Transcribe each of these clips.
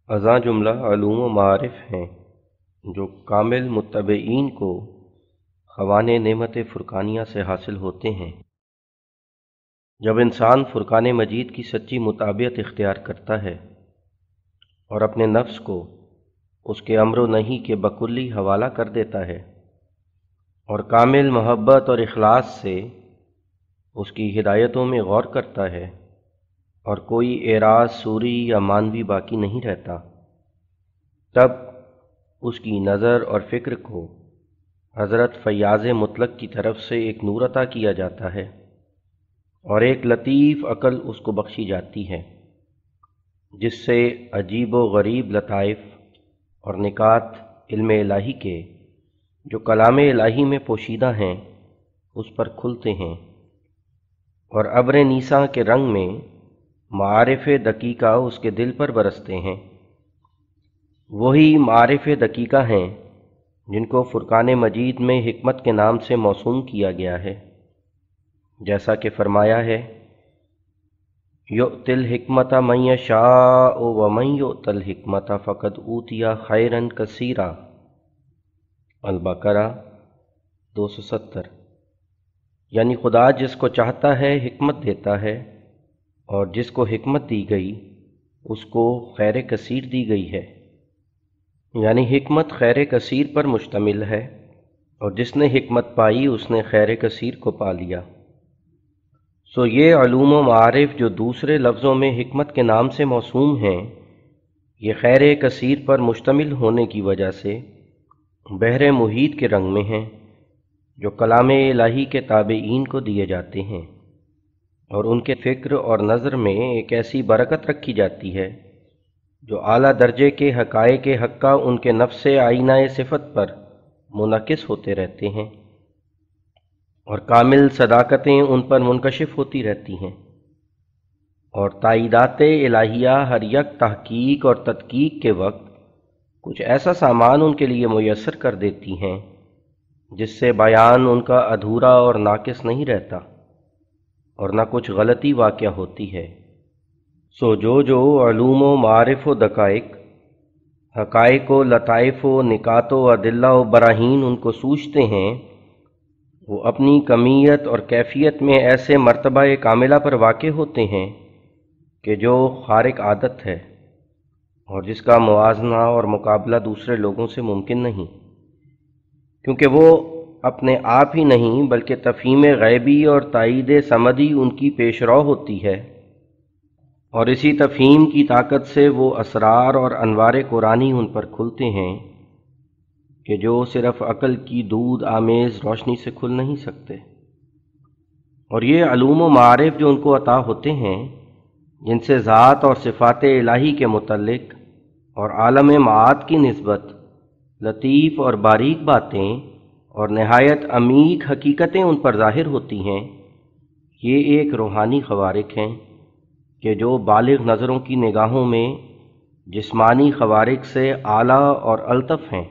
ازاں جملہ علوم و معارف ہیں جو کامل متبعین کو خوان نعمت فرقانیہ سے حاصل ہوتے ہیں۔ جب انسان فرقان مجید کی سچی مطابعت اختیار کرتا ہے اور اپنے نفس کو اس کے امر و نہی کے بکلی حوالہ کر دیتا ہے اور کامل محبت اور اخلاص سے اس کی ہدایتوں میں غور کرتا ہے اور کوئی اعراض صوری یا مانوی باقی نہیں رہتا، تب اس کی نظر اور فکر کو حضرت فیاض مطلق کی طرف سے ایک نور عطا کیا جاتا ہے اور ایک لطیف عقل اس کو بخشی جاتی ہے، جس سے عجیب و غریب لطائف اور نکات علم الہی کے جو کلام الہی میں پوشیدہ ہیں اس پر کھلتے ہیں اور ابر نیساں کے رنگ میں معارف دقیقہ اس کے دل پر برستے ہیں۔ وہی معارف دقیقہ ہیں جن کو فرقان مجید میں حکمت کے نام سے موسوم کیا گیا ہے، جیسا کہ فرمایا ہے یؤتی الحکمت من یشاء ومن یؤت الحکمت فقد اوتی خیرا کثیرا، البقرہ 270۔ یعنی خدا جس کو چاہتا ہے حکمت دیتا ہے، اور جس کو حکمت دی گئی اس کو خیر کثیر دی گئی ہے، یعنی حکمت خیر کثیر پر مشتمل ہے، اور جس نے حکمت پائی اس نے خیر کثیر کو پا لیا۔ سو یہ علوم و معارف جو دوسرے لفظوں میں حکمت کے نام سے موسوم ہیں، یہ خیر کثیر پر مشتمل ہونے کی وجہ سے بحر محیط کے رنگ میں ہیں جو کلام الہی کے تابعین کو دیے جاتے ہیں، اور ان کے فکر اور نظر میں ایک ایسی برکت رکھی جاتی ہے جو اعلیٰ درجے کے حقائق حقہ ان کے نفس آئینہ صفت پر منعکس ہوتے رہتے ہیں اور کامل صداقتیں ان پر منکشف ہوتی رہتی ہیں، اور تائیدات الہیہ ہر یک تحقیق اور تدقیق کے وقت کچھ ایسا سامان ان کے لیے میسر کر دیتی ہیں جس سے بیان ان کا ادھورا اور ناقص نہیں رہتا اور نہ کچھ غلطی واقع ہوتی ہے۔ سو جو علوم و معارف و دقائق، حقائق و لطائف و نکات و ادلہ و براہین ان کو سوچتے ہیں، وہ اپنی کمیت اور کیفیت میں ایسے مرتبہ کاملہ پر واقع ہوتے ہیں کہ جو خارق عادت ہے اور جس کا موازنہ اور مقابلہ دوسرے لوگوں سے ممکن نہیں، کیونکہ وہ اپنے آپ ہی نہیں بلکہ تفہیم غیبی اور تائید صمدی ان کی پیش رو ہوتی ہے، اور اسی تفہیم کی طاقت سے وہ اسرار اور انوار قرآنی ان پر کھلتے ہیں کہ جو صرف عقل کی دودھ آمیز روشنی سے کھل نہیں سکتے۔ اور یہ علوم و معارف جو ان کو عطا ہوتے ہیں، جن سے ذات اور صفات الہی کے متعلق اور عالم معاد کی نسبت لطیف اور باریک باتیں اور نہایت عمیق حقیقتیں ان پر ظاہر ہوتی ہیں، یہ ایک روحانی خوارق ہیں کہ جو بالغ نظروں کی نگاہوں میں جسمانی خوارق سے اعلیٰ اور الطف ہیں،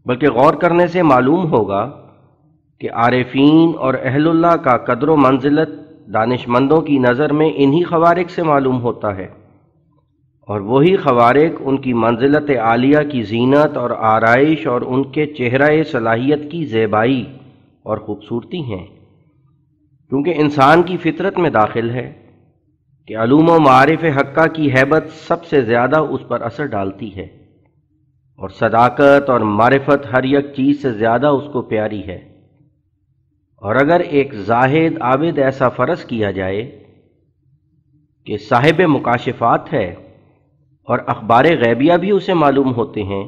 بلکہ غور کرنے سے معلوم ہوگا کہ عارفین اور اہل اللہ کا قدر و منزلت دانش مندوں کی نظر میں انہی خوارق سے معلوم ہوتا ہے، اور وہی خوارق ان کی منزلت عالیہ کی زینت اور آرائش اور ان کے چہرہ صلاحیت کی زیبائی اور خوبصورتی ہیں، کیونکہ انسان کی فطرت میں داخل ہے کہ علوم و معارف حقہ کی ہیبت سب سے زیادہ اس پر اثر ڈالتی ہے، اور صداقت اور معرفت ہر یک چیز سے زیادہ اس کو پیاری ہے۔ اور اگر ایک زاہد عابد ایسا فرض کیا جائے کہ صاحب مکاشفات ہے اور اخبار غیبیہ بھی اسے معلوم ہوتے ہیں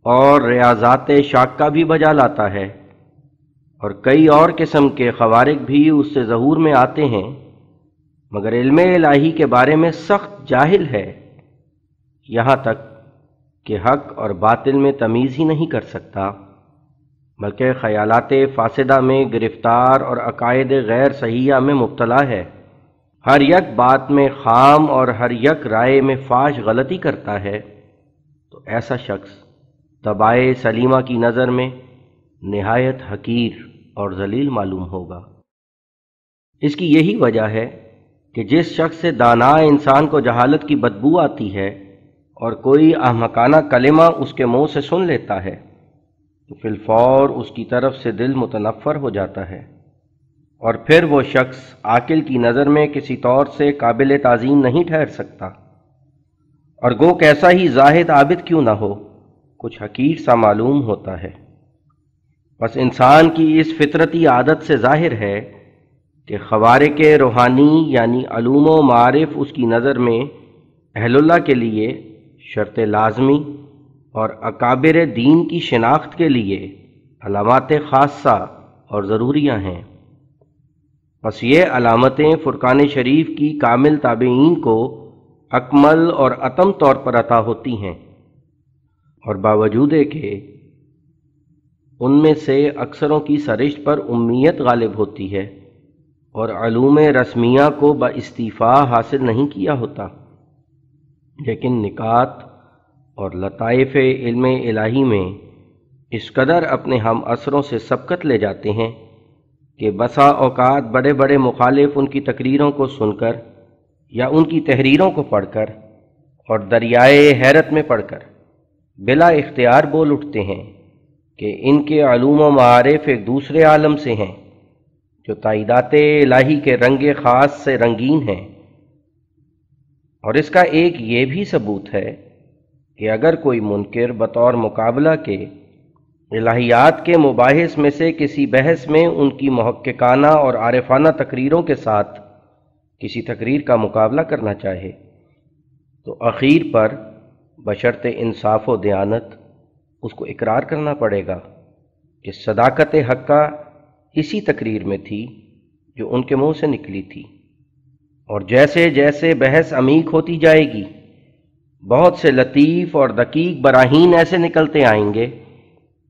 اور ریاضات شاکہ بھی بجا لاتا ہے اور کئی اور قسم کے خوارق بھی اس سے ظہور میں آتے ہیں، مگر علم الہی کے بارے میں سخت جاہل ہے، یہاں تک کہ حق اور باطل میں تمیز ہی نہیں کر سکتا، بلکہ خیالات فاسدہ میں گرفتار اور عقائد غیر صحیحہ میں مبتلا ہے، ہر یک بات میں خام اور ہر یک رائے میں فاش غلطی کرتا ہے، تو ایسا شخص طباع سلیمہ کی نظر میں نہایت حقیر اور ذلیل معلوم ہوگا۔ اس کی یہی وجہ ہے کہ جس شخص سے دانا انسان کو جہالت کی بدبو آتی ہے اور کوئی احمقانہ کلمہ اس کے منہ سے سن لیتا ہے تو فی الفور اس کی طرف سے دل متنفر ہو جاتا ہے، اور پھر وہ شخص عاقل کی نظر میں کسی طور سے قابل تعظیم نہیں ٹھہر سکتا، اور گو کیسا ہی زاہد عابد کیوں نہ ہو کچھ حقیر سا معلوم ہوتا ہے۔ بس انسان کی اس فطرتی عادت سے ظاہر ہے کہ خوارق روحانی یعنی علوم و معارف اس کی نظر میں اہل اللہ کے لیے شرط لازمی اور اکابر دین کی شناخت کے لیے علامات خاصہ اور ضروریہ ہیں۔ بس یہ علامتیں فرقان شریف کی کامل تابعین کو اکمل اور اتم طور پر عطا ہوتی ہیں، اور باوجود کہ ان میں سے اکثروں کی سرشت پر امیت غالب ہوتی ہے اور علوم رسمیہ کو باستیفاء حاصل نہیں کیا ہوتا، لیکن نکات اور لطائف علم الہی میں اس قدر اپنے ہم عصروں سے سبقت لے جاتے ہیں کہ بسا اوقات بڑے بڑے مخالف ان کی تقریروں کو سن کر یا ان کی تحریروں کو پڑھ کر اور دریائے حیرت میں پڑھ کر بلا اختیار بول اٹھتے ہیں کہ ان کے علوم و معارف ایک دوسرے عالم سے ہیں جو تائیدات الہی کے رنگ خاص سے رنگین ہیں۔ اور اس کا ایک یہ بھی ثبوت ہے کہ اگر کوئی منکر بطور مقابلہ کے الہیات کے مباحث میں سے کسی بحث میں ان کی محققانہ اور عارفانہ تقریروں کے ساتھ کسی تقریر کا مقابلہ کرنا چاہے تو اخیر پر بشرط انصاف و دیانت اس کو اقرار کرنا پڑے گا کہ صداقت حقہ اسی تقریر میں تھی جو ان کے منہ سے نکلی تھی، اور جیسے جیسے بحث عمیق ہوتی جائے گی بہت سے لطیف اور دقیق براہین ایسے نکلتے آئیں گے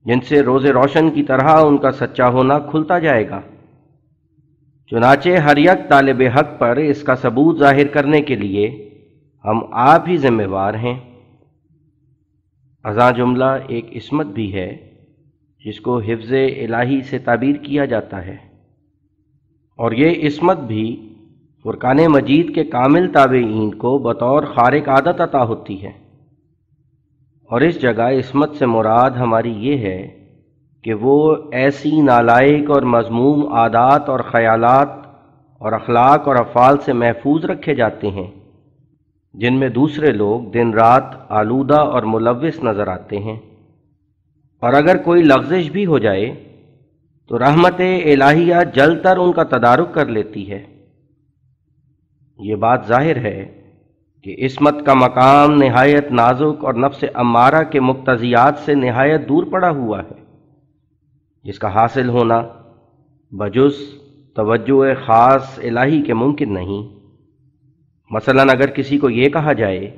جن سے روز روشن کی طرح ان کا سچا ہونا کھلتا جائے گا۔ چنانچہ ہر یک طالب حق پر اس کا ثبوت ظاہر کرنے کے لیے ہم آپ ہی ذمہ وار ہیں۔ ازاں جملہ ایک عصمت بھی ہے جس کو حفظ الہی سے تعبیر کیا جاتا ہے، اور یہ عصمت بھی فرقان مجید کے کامل تابعین کو بطور خارق عادت عطا ہوتی ہے، اور اس جگہ عصمت سے مراد ہماری یہ ہے کہ وہ ایسی نالائق اور مذموم عادات اور خیالات اور اخلاق اور افعال سے محفوظ رکھے جاتے ہیں جن میں دوسرے لوگ دن رات آلودہ اور ملوث نظر آتے ہیں، اور اگر کوئی لغزش بھی ہو جائے تو رحمت الہیہ جل کر ان کا تدارک کر لیتی ہے۔ یہ بات ظاہر ہے کہ عصمت کا مقام نہایت نازک اور نفس امارہ کے مقتضیات سے نہایت دور پڑا ہوا ہے، جس کا حاصل ہونا بجز توجہ خاص الہی کے ممکن نہیں۔ مثلا اگر کسی کو یہ کہا جائے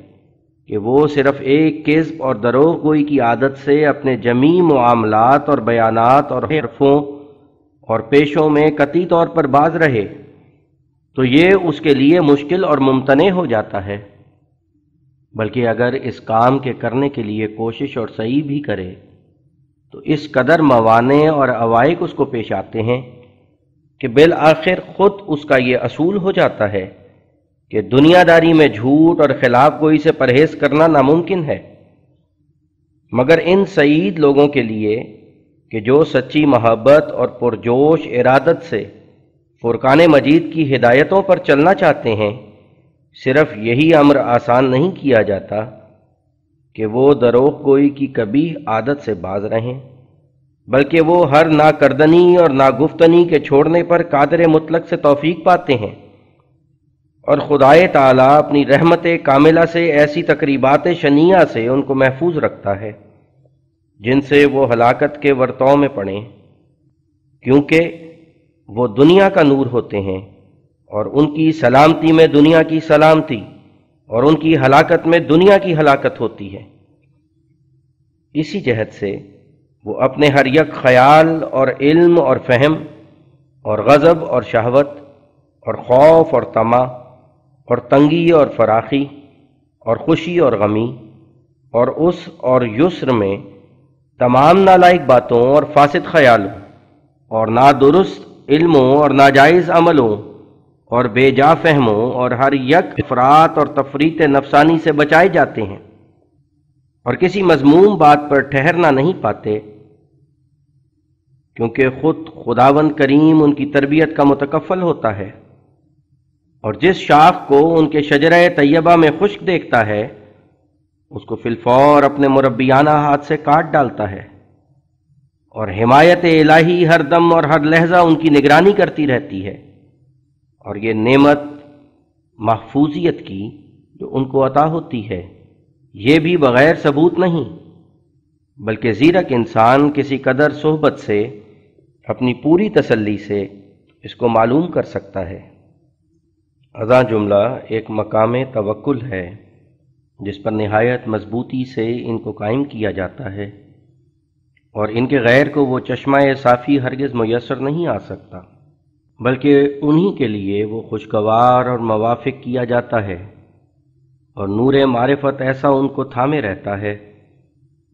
کہ وہ صرف ایک کذب اور دروغ گوئی کی عادت سے اپنے جمیع معاملات اور بیانات اور حرفوں اور پیشوں میں قطعی طور پر باز رہے تو یہ اس کے لیے مشکل اور ممتنع ہو جاتا ہے، بلکہ اگر اس کام کے کرنے کے لیے کوشش اور سعی بھی کرے تو اس قدر موانع اور عوائق اس کو پیش آتے ہیں کہ بالآخر خود اس کا یہ اصول ہو جاتا ہے کہ دنیا داری میں جھوٹ اور خلاف گوئی سے پرہیز کرنا ناممکن ہے، مگر ان سعید لوگوں کے لیے کہ جو سچی محبت اور پرجوش ارادت سے فرقان مجید کی ہدایتوں پر چلنا چاہتے ہیں، صرف یہی امر آسان نہیں کیا جاتا کہ وہ دروغ گوئی کی کبیح عادت سے باز رہیں، بلکہ وہ ہر ناکردنی اور ناگفتنی کے چھوڑنے پر قادر مطلق سے توفیق پاتے ہیں، اور خدائے تعالیٰ اپنی رحمت کاملہ سے ایسی تقریبات شنیعہ سے ان کو محفوظ رکھتا ہے جن سے وہ ہلاکت کے ورطوں میں پڑیں، کیونکہ وہ دنیا کا نور ہوتے ہیں، اور ان کی سلامتی میں دنیا کی سلامتی اور ان کی ہلاکت میں دنیا کی ہلاکت ہوتی ہے۔ اسی جہت سے وہ اپنے ہر یک خیال اور علم اور فہم اور غضب اور شہوت اور خوف اور طمع اور تنگی اور فراخی اور خوشی اور غمی اور اس اور یسر میں تمام نالائق باتوں اور فاسد خیالوں اور نادرست علموں اور ناجائز عملوں اور بے جا فہموں اور ہر یک افراط اور تفریط نفسانی سے بچائے جاتے ہیں، اور کسی مذموم بات پر ٹھہرنا نہیں پاتے، کیونکہ خود خداوند کریم ان کی تربیت کا متکفل ہوتا ہے، اور جس شاخ کو ان کے شجرہ طیبہ میں خشک دیکھتا ہے اس کو فی الفور اپنے مربیانہ ہاتھ سے کاٹ ڈالتا ہے، اور حمایت الہی ہر دم اور ہر لحظہ ان کی نگرانی کرتی رہتی ہے، اور یہ نعمت محفوظیت کی جو ان کو عطا ہوتی ہے یہ بھی بغیر ثبوت نہیں، بلکہ زیرک انسان کسی قدر صحبت سے اپنی پوری تسلی سے اس کو معلوم کر سکتا ہے۔ ازاں جملہ ایک مقام توکل ہے جس پر نہایت مضبوطی سے ان کو قائم کیا جاتا ہے، اور ان کے غیر کو وہ چشمہ صافی ہرگز میسر نہیں آ سکتا، بلکہ انہی کے لیے وہ خوشگوار اور موافق کیا جاتا ہے، اور نور معرفت ایسا ان کو تھامے رہتا ہے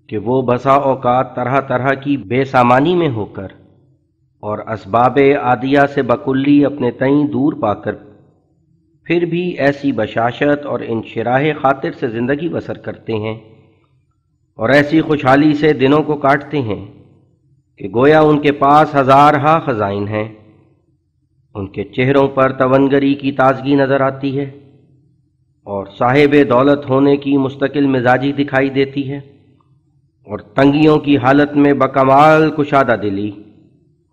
کہ وہ بسا اوقات طرح طرح کی بے سامانی میں ہو کر اور اسباب عادیہ سے بکلی اپنے تئیں دور پا کر پھر بھی ایسی بشاشت اور انشراح خاطر سے زندگی بسر کرتے ہیں اور ایسی خوشحالی سے دنوں کو کاٹتے ہیں کہ گویا ان کے پاس ہزارہا خزائن ہیں۔ ان کے چہروں پر تونگری کی تازگی نظر آتی ہے اور صاحب دولت ہونے کی مستقل مزاجی دکھائی دیتی ہے، اور تنگیوں کی حالت میں بکمال کشادہ دلی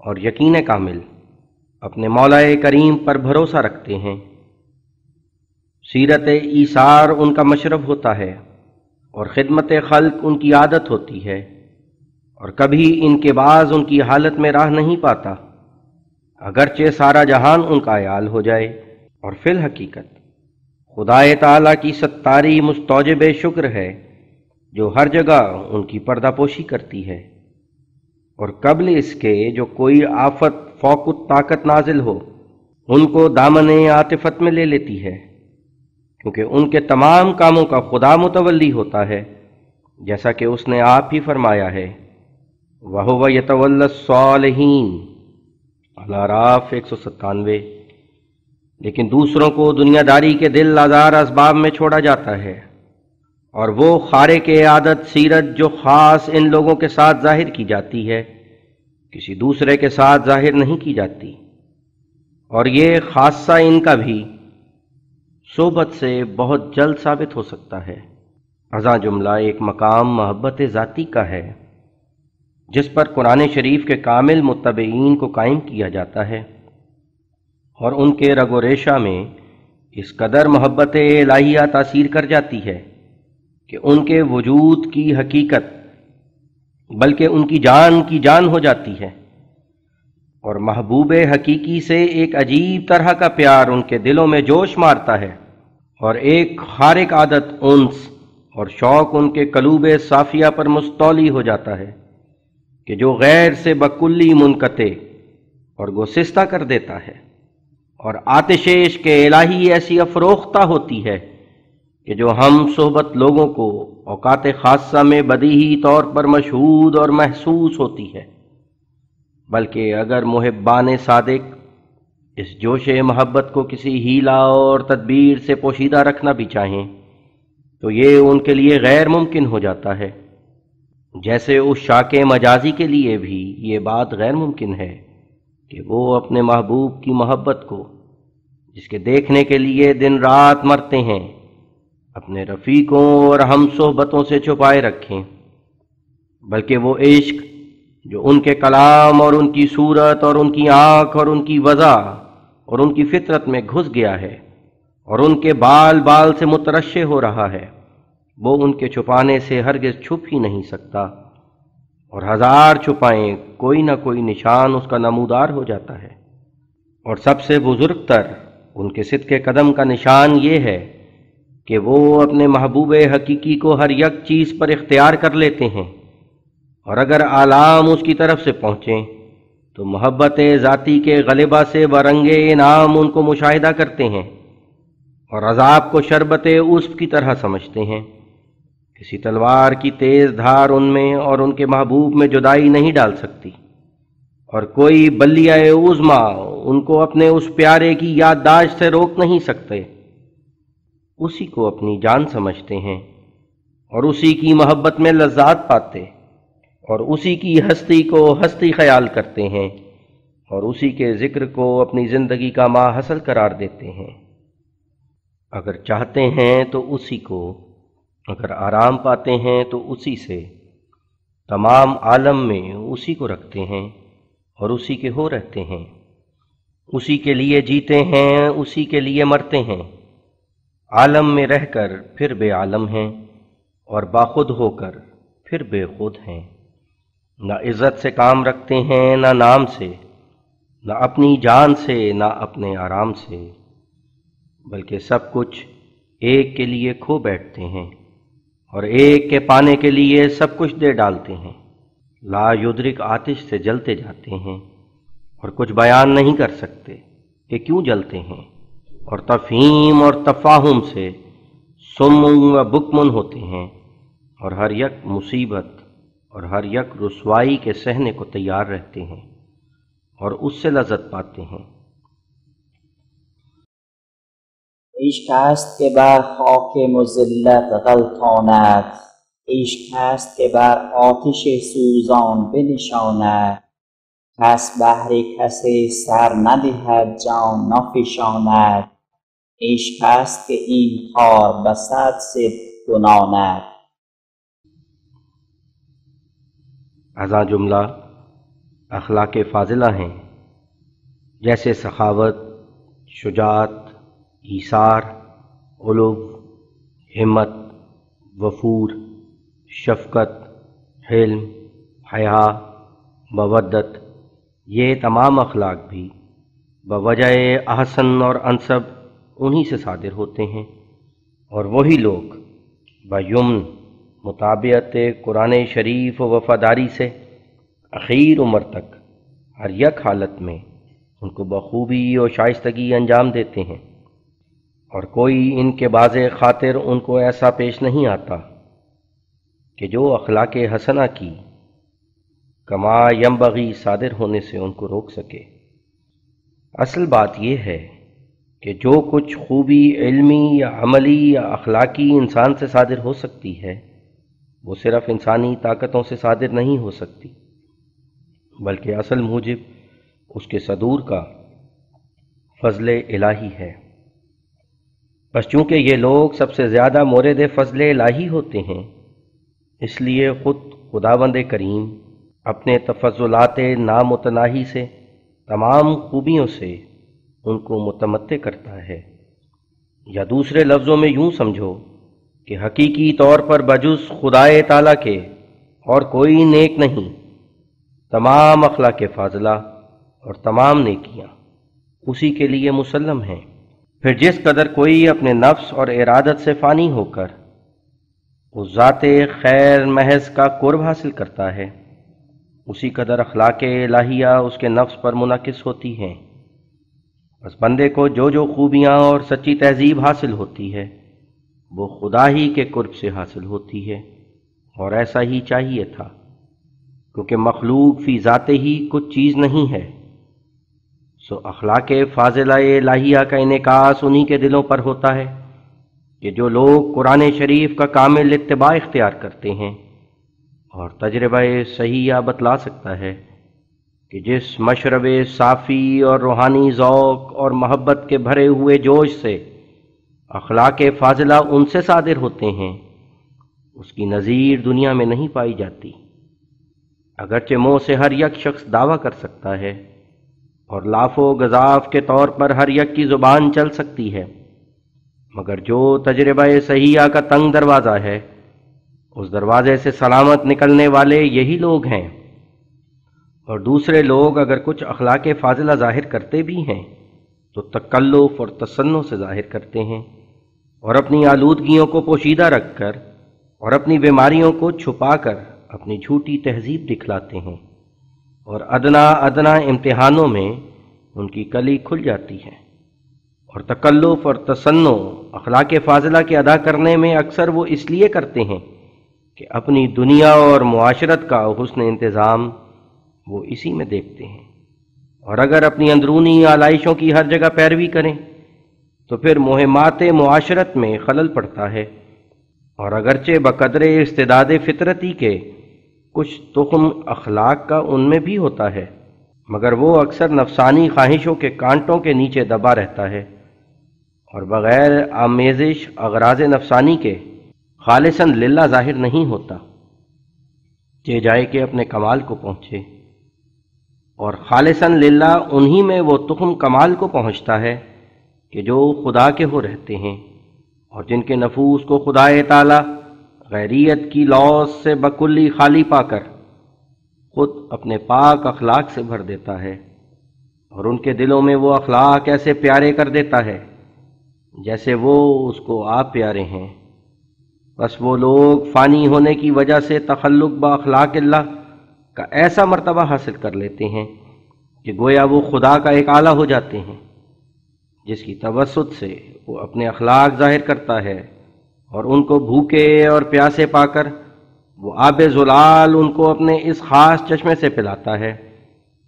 اور یقین کامل اپنے مولا کریم پر بھروسہ رکھتے ہیں۔ سیرت ایثار ان کا مشرب ہوتا ہے اور خدمت خلق ان کی عادت ہوتی ہے، اور کبھی ان کے باز ان کی حالت میں راہ نہیں پاتا، اگرچہ سارا جہان ان کا عیال ہو جائے، اور فی الحقیقت خدائے تعالیٰ کی ستاری مستوجب شکر ہے جو ہر جگہ ان کی پردہ پوشی کرتی ہے، اور قبل اس کے جو کوئی آفت فوق الطاقت نازل ہو ان کو دامن عاطفت میں لے لیتی ہے، کیونکہ ان کے تمام کاموں کا خدا متولی ہوتا ہے، جیسا کہ اس نے آپ ہی فرمایا ہے وَهُوَ يَتَوَلَّى الصَّالِحِينَ الاعراف 197۔ لیکن دوسروں کو دنیا داری کے دل آزار اسباب میں چھوڑا جاتا ہے، اور وہ خارق عادت سیرت جو خاص ان لوگوں کے ساتھ ظاہر کی جاتی ہے کسی دوسرے کے ساتھ ظاہر نہیں کی جاتی، اور یہ خاصہ ان کا بھی صحبت سے بہت جلد ثابت ہو سکتا ہے۔ ازاں جملہ ایک مقام محبت ذاتی کا ہے جس پر قرآن شریف کے کامل متبعین کو قائم کیا جاتا ہے، اور ان کے رگ و ریشہ میں اس قدر محبت الہیہ تاثیر کر جاتی ہے کہ ان کے وجود کی حقیقت بلکہ ان کی جان ہو جاتی ہے، اور محبوب حقیقی سے ایک عجیب طرح کا پیار ان کے دلوں میں جوش مارتا ہے، اور ایک خارق عادت انس اور شوق ان کے قلوب صافیہ پر مستولی ہو جاتا ہے کہ جو غیر سے بکلی منقطع اور گسستہ کر دیتا ہے، اور آتش عشق الہی ایسی افروختہ ہوتی ہے کہ جو ہم صحبت لوگوں کو اوقات خاصہ میں بدیہی طور پر مشہود اور محسوس ہوتی ہے، بلکہ اگر محبان صادق اس جوش محبت کو کسی ہیلا اور تدبیر سے پوشیدہ رکھنا بھی چاہیں تو یہ ان کے لیے غیر ممکن ہو جاتا ہے، جیسے اس شاک مجازی کے لیے بھی یہ بات غیر ممکن ہے کہ وہ اپنے محبوب کی محبت کو جس کے دیکھنے کے لیے دن رات مرتے ہیں اپنے رفیقوں اور ہم صحبتوں سے چھپائے رکھیں، بلکہ وہ عشق جو ان کے کلام اور ان کی صورت اور ان کی آنکھ اور ان کی وضع اور ان کی فطرت میں گھس گیا ہے اور ان کے بال بال سے مترشح ہو رہا ہے، وہ ان کے چھپانے سے ہرگز چھپ ہی نہیں سکتا، اور ہزار چھپائیں کوئی نہ کوئی نشان اس کا نمودار ہو جاتا ہے۔ اور سب سے بزرگ تر ان کے صدق قدم کا نشان یہ ہے کہ وہ اپنے محبوب حقیقی کو ہر یک چیز پر اختیار کر لیتے ہیں، اور اگر آلام اس کی طرف سے پہنچیں تو محبت ذاتی کے غلبہ سے برنگ انعام ان کو مشاہدہ کرتے ہیں، اور عذاب کو شربت عصب کی طرح سمجھتے ہیں۔ کسی تلوار کی تیز دھار ان میں اور ان کے محبوب میں جدائی نہیں ڈال سکتی، اور کوئی بلیہ عظمی ان کو اپنے اس پیارے کی یادداشت سے روک نہیں سکتے۔ اسی کو اپنی جان سمجھتے ہیں، اور اسی کی محبت میں لذات پاتے اور اسی کی ہستی کو ہستی خیال کرتے ہیں اور اسی کے ذکر کو اپنی زندگی کا ماحصل قرار دیتے ہیں۔ اگر چاہتے ہیں تو اسی کو، اگر آرام پاتے ہیں تو اسی سے، تمام عالم میں اسی کو رکھتے ہیں اور اسی کے ہو رہتے ہیں، اسی کے لیے جیتے ہیں، اسی کے لیے مرتے ہیں، عالم میں رہ کر پھر بے عالم ہیں اور باخود ہو کر پھر بے خود ہیں۔ نہ عزت سے کام رکھتے ہیں، نہ نام سے، نہ اپنی جان سے، نہ اپنے آرام سے، بلکہ سب کچھ ایک کے لیے کھو بیٹھتے ہیں اور ایک کے پانے کے لیے سب کچھ دے ڈالتے ہیں۔ لا یدرک آتش سے جلتے جاتے ہیں اور کچھ بیان نہیں کر سکتے کہ کیوں جلتے ہیں، اور تفہیم اور تفاہم سے سم و بکمن ہوتے ہیں اور ہر یک مصیبت اور ہر یک رسوائی کے سہنے کو تیار رہتے ہیں اور اس سے لذت پاتے ہیں۔ عشق است که بر خاک مذلت غلطاند، عشق است که بر آتش سوزان بنشاند، کس بهر کسی سر ندهد جان نفشاند، عشق است که این خار به صد صدق گناند۔ ازاں جملہ اخلاق فاضلہ ہیں، جیسے سخاوت، شجاعت، ایثار، علو، ہمت، وفور، شفقت، حلم، حیا، مودت، یہ تمام اخلاق بھی بوجہ احسن اور انسب انہی سے صادر ہوتے ہیں، اور وہی لوگ بیمن مطابعت قرآن شریف و وفاداری سے اخیر عمر تک ہر یک حالت میں ان کو بخوبی اور شائستگی انجام دیتے ہیں، اور کوئی ان کے باز خاطر ان کو ایسا پیش نہیں آتا کہ جو اخلاق حسنہ کی کما ینبغی صادر ہونے سے ان کو روک سکے۔ اصل بات یہ ہے کہ جو کچھ خوبی علمی یا عملی یا اخلاقی انسان سے صادر ہو سکتی ہے وہ صرف انسانی طاقتوں سے صادر نہیں ہو سکتی، بلکہ اصل موجب اس کے صدور کا فضل الہی ہے۔ بس چونکہ یہ لوگ سب سے زیادہ مورد فضل الہی ہوتے ہیں، اس لیے خود خداوند کریم اپنے تفضلات نامتناہی سے تمام خوبیوں سے ان کو متمتع کرتا ہے، یا دوسرے لفظوں میں یوں سمجھو کہ حقیقی طور پر بجز خدائے تعالیٰ کے اور کوئی نیک نہیں، تمام اخلاق فاضلہ اور تمام نیکیاں اسی کے لیے مسلم ہیں۔ پھر جس قدر کوئی اپنے نفس اور ارادت سے فانی ہو کر اس ذات خیر محض کا قرب حاصل کرتا ہے، اسی قدر اخلاق الہیہ اس کے نفس پر منعکس ہوتی ہیں۔ بس بندے کو جو خوبیاں اور سچی تہذیب حاصل ہوتی ہے وہ خدا ہی کے قرب سے حاصل ہوتی ہے، اور ایسا ہی چاہیے تھا، کیونکہ مخلوق فی ذات ہی کچھ چیز نہیں ہے، سو اخلاق فاضلہ الہیہ کا انعکاس انہی کے دلوں پر ہوتا ہے کہ جو لوگ قرآن شریف کا کامل اتباع اختیار کرتے ہیں، اور تجربہ صحیحہ بتلا سکتا ہے کہ جس مشرب صافی اور روحانی ذوق اور محبت کے بھرے ہوئے جوش سے اخلاق فاضلہ ان سے صادر ہوتے ہیں، اس کی نظیر دنیا میں نہیں پائی جاتی۔ اگرچہ منہ سے ہر یک شخص دعویٰ کر سکتا ہے اور لاف و گزاف کے طور پر ہر یک کی زبان چل سکتی ہے، مگر جو تجربہ صحیحہ کا تنگ دروازہ ہے اس دروازے سے سلامت نکلنے والے یہی لوگ ہیں۔ اور دوسرے لوگ اگر کچھ اخلاق فاضلہ ظاہر کرتے بھی ہیں تو تکلف اور تصنع سے ظاہر کرتے ہیں، اور اپنی آلودگیوں کو پوشیدہ رکھ کر اور اپنی بیماریوں کو چھپا کر اپنی جھوٹی تہذیب دکھلاتے ہیں، اور ادنا ادنا امتحانوں میں ان کی کلی کھل جاتی ہے۔ اور تکلف اور تصنع اخلاق فاضلہ کے ادا کرنے میں اکثر وہ اس لیے کرتے ہیں کہ اپنی دنیا اور معاشرت کا حسن انتظام وہ اسی میں دیکھتے ہیں، اور اگر اپنی اندرونی آلائشوں کی ہر جگہ پیروی کریں تو پھر مہمات معاشرت میں خلل پڑتا ہے، اور اگرچہ بقدر استعداد فطرتی کے کچھ تخم اخلاق کا ان میں بھی ہوتا ہے، مگر وہ اکثر نفسانی خواہشوں کے کانٹوں کے نیچے دبا رہتا ہے اور بغیر آمیزش اغراض نفسانی کے خالصاً للہ ظاہر نہیں ہوتا، چہ جائے کہ اپنے کمال کو پہنچے، اور خالصاً للہ انہی میں وہ تخم کمال کو پہنچتا ہے کہ جو خدا کے ہو رہتے ہیں اور جن کے نفوس کو خدائے تعالی غیریت کی لوث سے بکلی خالی پا کر خود اپنے پاک اخلاق سے بھر دیتا ہے، اور ان کے دلوں میں وہ اخلاق ایسے پیارے کر دیتا ہے جیسے وہ اس کو آپ پیارے ہیں۔ بس وہ لوگ فانی ہونے کی وجہ سے تخلق باخلاق اللہ کا ایسا مرتبہ حاصل کر لیتے ہیں کہ گویا وہ خدا کا ایک آلہ ہو جاتے ہیں، جس کی توسط سے وہ اپنے اخلاق ظاہر کرتا ہے، اور ان کو بھوکے اور پیاسے پا کر وہ آب زلال ان کو اپنے اس خاص چشمے سے پلاتا ہے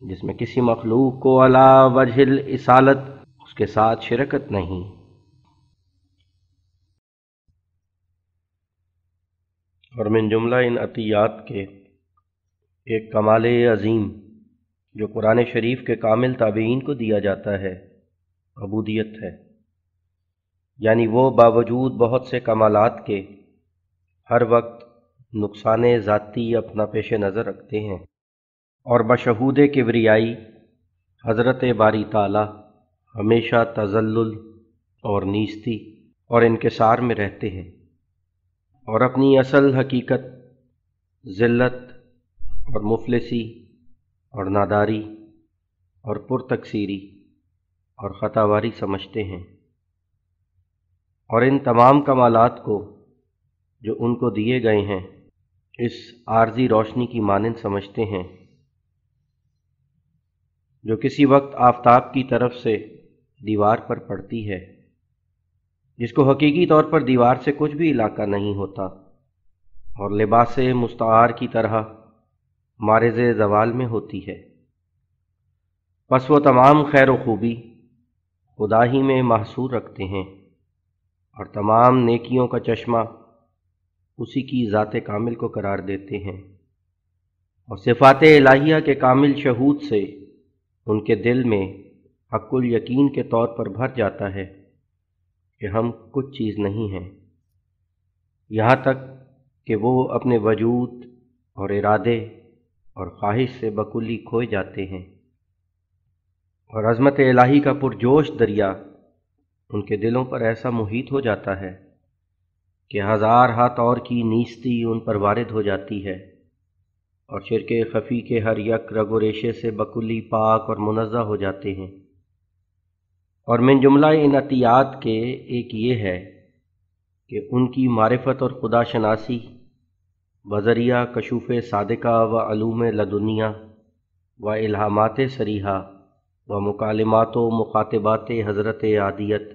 جس میں کسی مخلوق کو علی وجہ الاصالت اس کے ساتھ شرکت نہیں۔ اور من جملہ ان عطیات کے ایک کمال عظیم جو قرآن شریف کے کامل تابعین کو دیا جاتا ہے عبودیت ہے، یعنی وہ باوجود بہت سے کمالات کے ہر وقت نقصان ذاتی اپنا پیش نظر رکھتے ہیں اور بشہود کبریائی حضرت باری تعالی ہمیشہ تذلل اور نیستی اور انکسار میں رہتے ہیں، اور اپنی اصل حقیقت ذلت اور مفلسی اور ناداری اور پرتقصیری اور خطاواری سمجھتے ہیں، اور ان تمام کمالات کو جو ان کو دیے گئے ہیں اس عارضی روشنی کی مانند سمجھتے ہیں جو کسی وقت آفتاب کی طرف سے دیوار پر پڑتی ہے، جس کو حقیقی طور پر دیوار سے کچھ بھی علاقہ نہیں ہوتا اور لباس مستعار کی طرح مارز زوال میں ہوتی ہے۔ پس وہ تمام خیر و خوبی خدا ہی میں محصور رکھتے ہیں اور تمام نیکیوں کا چشمہ اسی کی ذات کامل کو قرار دیتے ہیں، اور صفات الہیہ کے کامل شہود سے ان کے دل میں حق الیقین کے طور پر بھر جاتا ہے کہ ہم کچھ چیز نہیں ہیں، یہاں تک کہ وہ اپنے وجود اور ارادے اور خواہش سے بکلی کھوئے جاتے ہیں، اور عظمت الہی کا پرجوش دریا ان کے دلوں پر ایسا محیط ہو جاتا ہے کہ ہزارہا طور کی نیستی ان پر وارد ہو جاتی ہے، اور شرک خفی کے ہر یک رگ و ریشے سے بکلی پاک اور منزہ ہو جاتے ہیں۔ اور من جملہ ان عطیات کے ایک یہ ہے کہ ان کی معرفت اور خدا شناسی بذریعہ کشوف صادقہ و علوم لدنیہ و الہامات صریحہ و مکالمات و مخاطبات حضرت عادیت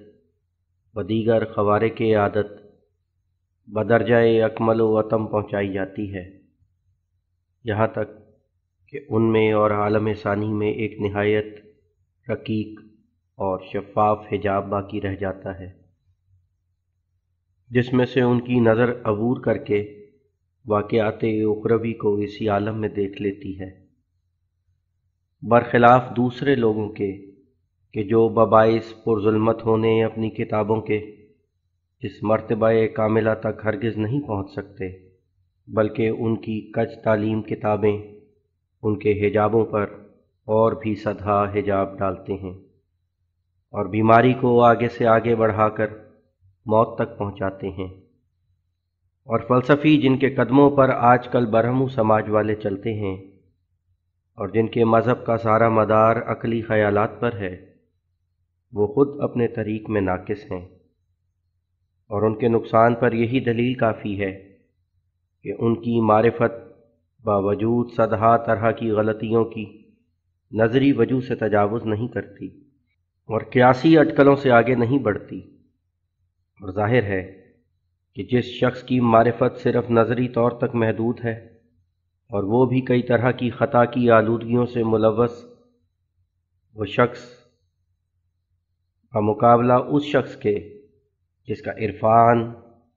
و دیگر خوارق عادت بدرجہ اکمل و اتم پہنچائی جاتی ہے، یہاں تک کہ ان میں اور عالم ثانی میں ایک نہایت رقیق اور شفاف حجاب باقی رہ جاتا ہے، جس میں سے ان کی نظر عبور کر کے واقعات اخروی کو اسی عالم میں دیکھ لیتی ہے، برخلاف دوسرے لوگوں کے کہ جو بباعث پرظلمت ہونے اپنی کتابوں کے اس مرتبہ کاملہ تک ہرگز نہیں پہنچ سکتے، بلکہ ان کی کج تعلیم کتابیں ان کے حجابوں پر اور بھی صدہا حجاب ڈالتے ہیں اور بیماری کو آگے سے آگے بڑھا کر موت تک پہنچاتے ہیں، اور فلسفی جن کے قدموں پر آج کل برہمو سماج والے چلتے ہیں اور جن کے مذہب کا سارا مدار عقلی خیالات پر ہے، وہ خود اپنے طریق میں ناقص ہیں، اور ان کے نقصان پر یہی دلیل کافی ہے کہ ان کی معرفت باوجود صدہا طرح کی غلطیوں کی نظری وجہ سے تجاوز نہیں کرتی اور قیاسی اٹکلوں سے آگے نہیں بڑھتی، اور ظاہر ہے کہ جس شخص کی معرفت صرف نظری طور تک محدود ہے اور وہ بھی کئی طرح کی خطا کی آلودگیوں سے ملوث، وہ شخص بمقابلہ اس شخص کے جس کا عرفان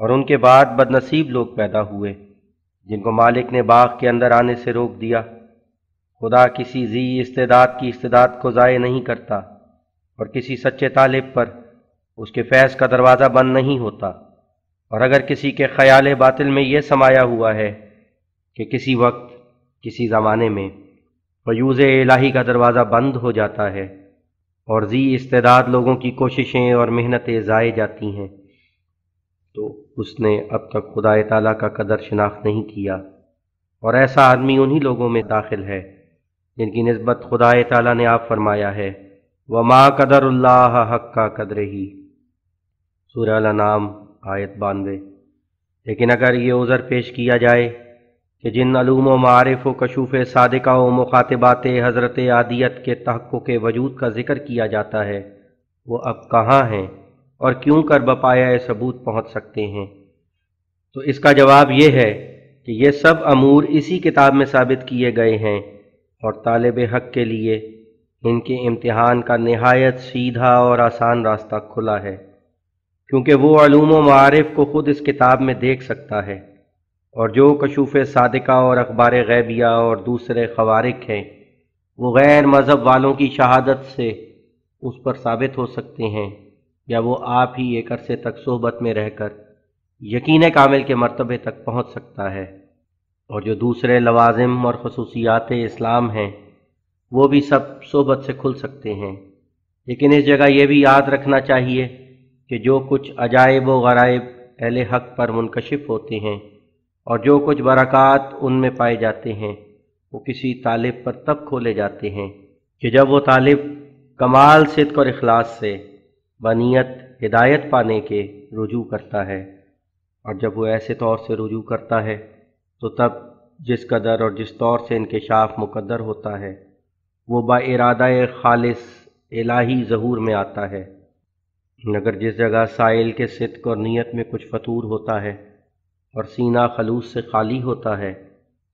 اور ان کے بعد بدنصیب لوگ پیدا ہوئے جن کو مالک نے باغ کے اندر آنے سے روک دیا۔ خدا کسی ذی استعداد کی استعداد کو ضائع نہیں کرتا، اور کسی سچے طالب پر اس کے فیض کا دروازہ بند نہیں ہوتا۔ اور اگر کسی کے خیال باطل میں یہ سمایا ہوا ہے کہ کسی وقت کسی زمانے میں فیوض الہی کا دروازہ بند ہو جاتا ہے اور ذی استعداد لوگوں کی کوششیں اور محنتیں ضائع جاتی ہیں، تو اس نے اب تک خدا تعالیٰ کا قدر شناخت نہیں کیا، اور ایسا آدمی انہی لوگوں میں داخل ہے جن کی نسبت خدا تعالیٰ نے آپ فرمایا ہے وَمَا قَدَرُ اللَّهَ حَقَّ قَدْرِهِ، سورہ الانعام آیت 92۔ لیکن اگر یہ عذر پیش کیا جائے کہ جن علوم و معارف و کشوف صادقہ و مخاطبات حضرت عادیت کے تحقق وجود کا ذکر کیا جاتا ہے، وہ اب کہاں ہیں اور کیوں کر بپایہ ثبوت پہنچ سکتے ہیں؟ تو اس کا جواب یہ ہے کہ یہ سب امور اسی کتاب میں ثابت کیے گئے ہیں، اور طالب حق کے لیے ان کے امتحان کا نہایت سیدھا اور آسان راستہ کھلا ہے، کیونکہ وہ علوم و معارف کو خود اس کتاب میں دیکھ سکتا ہے، اور جو کشوف صادقہ اور اخبار غیبیہ اور دوسرے خوارق ہیں وہ غیر مذہب والوں کی شہادت سے اس پر ثابت ہو سکتے ہیں، یا وہ آپ ہی ایک عرصے تک صحبت میں رہ کر یقین کامل کے مرتبے تک پہنچ سکتا ہے۔ اور جو دوسرے لوازم اور خصوصیات اسلام ہیں وہ بھی سب صحبت سے کھل سکتے ہیں، لیکن اس جگہ یہ بھی یاد رکھنا چاہیے کہ جو کچھ عجائب و غرائب اہل حق پر منکشف ہوتے ہیں اور جو کچھ برکات ان میں پائے جاتے ہیں وہ کسی طالب پر تب کھولے جاتے ہیں کہ جب وہ طالب کمال صدق اور اخلاص سے بنیت ہدایت پانے کے رجوع کرتا ہے، اور جب وہ ایسے طور سے رجوع کرتا ہے تو تب جس قدر اور جس طور سے انکشاف مقدر ہوتا ہے وہ با ارادہ خالص الہی ظہور میں آتا ہے۔ اگر جس جگہ سائل کے صدق اور نیت میں کچھ فطور ہوتا ہے اور سینہ خلوص سے خالی ہوتا ہے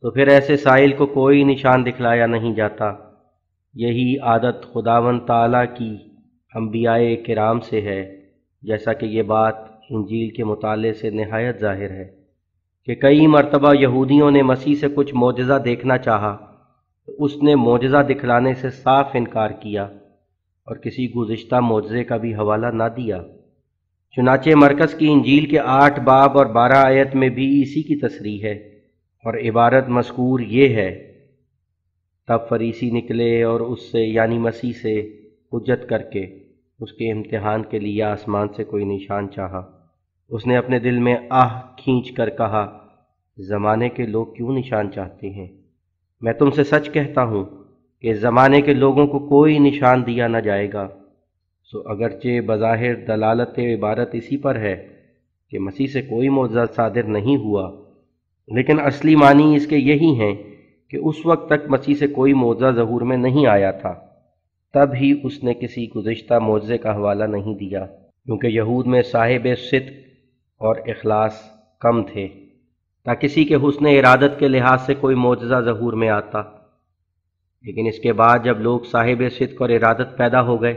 تو پھر ایسے سائل کو کوئی نشان دکھلایا نہیں جاتا۔ یہی عادت خداوند تعالیٰ کی انبیاء کرام سے ہے، جیسا کہ یہ بات انجیل کے مطالعے سے نہایت ظاہر ہے کہ کئی مرتبہ یہودیوں نے مسیح سے کچھ معجزہ دیکھنا چاہا تو اس نے معجزہ دکھلانے سے صاف انکار کیا اور کسی گزشتہ معجزے کا بھی حوالہ نہ دیا۔ چنانچہ مرکز کی انجیل کے 8 باب اور 12 آیت میں بھی اسی کی تصریح ہے، اور عبارت مذکور یہ ہے، تب فریسی نکلے اور اس سے یعنی مسیح سے حجت کر کے اس کے امتحان کے لیے آسمان سے کوئی نشان چاہا۔ اس نے اپنے دل میں آہ کھینچ کر کہا، زمانے کے لوگ کیوں نشان چاہتے ہیں؟ میں تم سے سچ کہتا ہوں کہ اس زمانے کے لوگوں کو کوئی نشان دیا نہ جائے گا۔ سو اگرچہ بظاہر دلالت عبارت اسی پر ہے کہ مسیح سے کوئی معجزہ صادر نہیں ہوا، لیکن اصلی معنی اس کے یہی ہیں کہ اس وقت تک مسیح سے کوئی معجزہ ظہور میں نہیں آیا تھا، تب ہی اس نے کسی گزشتہ معجزے کا حوالہ نہیں دیا، کیونکہ یہود میں صاحب صدق اور اخلاص کم تھے تا کسی کے حسن ارادت کے لحاظ سے کوئی معجزہ ظہور میں آتا۔ لیکن اس کے بعد جب لوگ صاحب صدق اور ارادت پیدا ہو گئے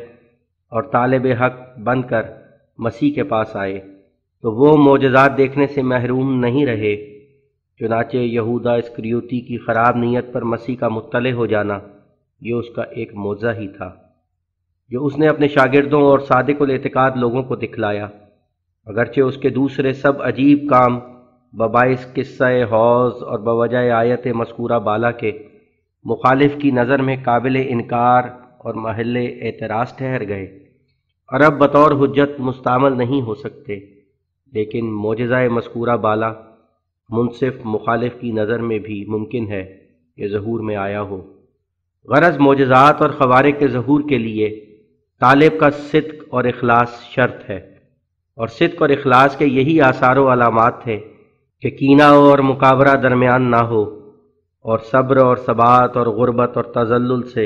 اور طالب حق بن کر مسیح کے پاس آئے تو وہ معجزات دیکھنے سے محروم نہیں رہے۔ چنانچہ یہودا اسکریوتی کی خراب نیت پر مسیح کا مطلع ہو جانا یہ اس کا ایک معجزہ ہی تھا، جو اس نے اپنے شاگردوں اور صادق الاعتقاد لوگوں کو دکھلایا، اگرچہ اس کے دوسرے سب عجیب کام بباعث قصہ حوض اور بوجہ آیت مذکورہ بالا کے مخالف کی نظر میں قابل انکار اور محل اعتراض ٹھہر گئے اور اب بطور حجت مستعمل نہیں ہو سکتے، لیکن معجزہ مذکورہ بالا منصف مخالف کی نظر میں بھی ممکن ہے کہ ظہور میں آیا ہو۔ غرض معجزات اور خوارق کے ظہور کے لیے طالب کا صدق اور اخلاص شرط ہے، اور صدق اور اخلاص کے یہی آثار و علامات تھے کہ کینہ اور مکابرہ درمیان نہ ہو، اور صبر اور ثبات اور غربت اور تذلل سے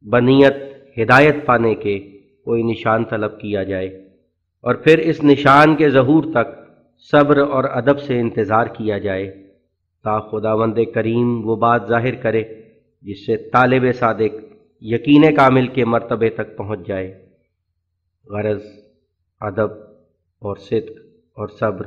بنیت ہدایت پانے کے کوئی نشان طلب کیا جائے، اور پھر اس نشان کے ظہور تک صبر اور ادب سے انتظار کیا جائے تا خداوند کریم وہ بات ظاہر کرے جس سے طالب صادق یقین کامل کے مرتبے تک پہنچ جائے۔ غرض ادب اور صدق اور صبر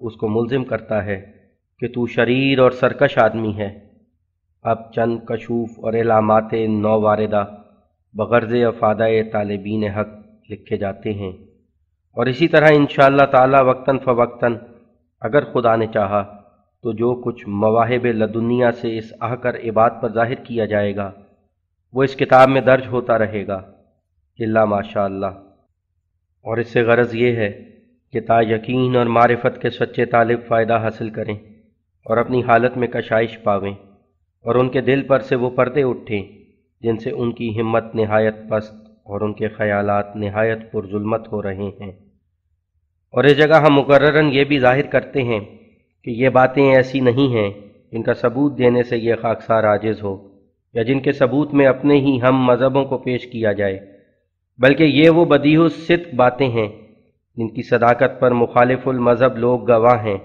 اس کو ملزم کرتا ہے کہ تو شریر اور سرکش آدمی ہے۔ اب چند کشوف اور علامات نو واردہ بغرض افادہ طالبین حق لکھے جاتے ہیں، اور اسی طرح انشاءاللہ تعالی وقتاً فوقتاً اگر خدا نے چاہا تو جو کچھ مواہب لدنیا سے اس احقر عباد پر ظاہر کیا جائے گا وہ اس کتاب میں درج ہوتا رہے گا الا ماشاء اللہ۔ اور اس سے غرض یہ ہے کہ تا یقین اور معرفت کے سچے طالب فائدہ حاصل کریں اور اپنی حالت میں کشائش پاویں، اور ان کے دل پر سے وہ پردے اٹھیں جن سے ان کی ہمت نہایت پست اور ان کے خیالات نہایت پر ظلمت ہو رہے ہیں۔ اور اس جگہ ہم مقرراً یہ بھی ظاہر کرتے ہیں کہ یہ باتیں ایسی نہیں ہیں جن کا ثبوت دینے سے یہ خاکسار عاجز ہو، یا جن کے ثبوت میں اپنے ہی ہم مذہبوں کو پیش کیا جائے، بلکہ یہ وہ بدیہہ الصدق باتیں ہیں جن کی صداقت پر مخالف المذہب لوگ گواہ ہیں،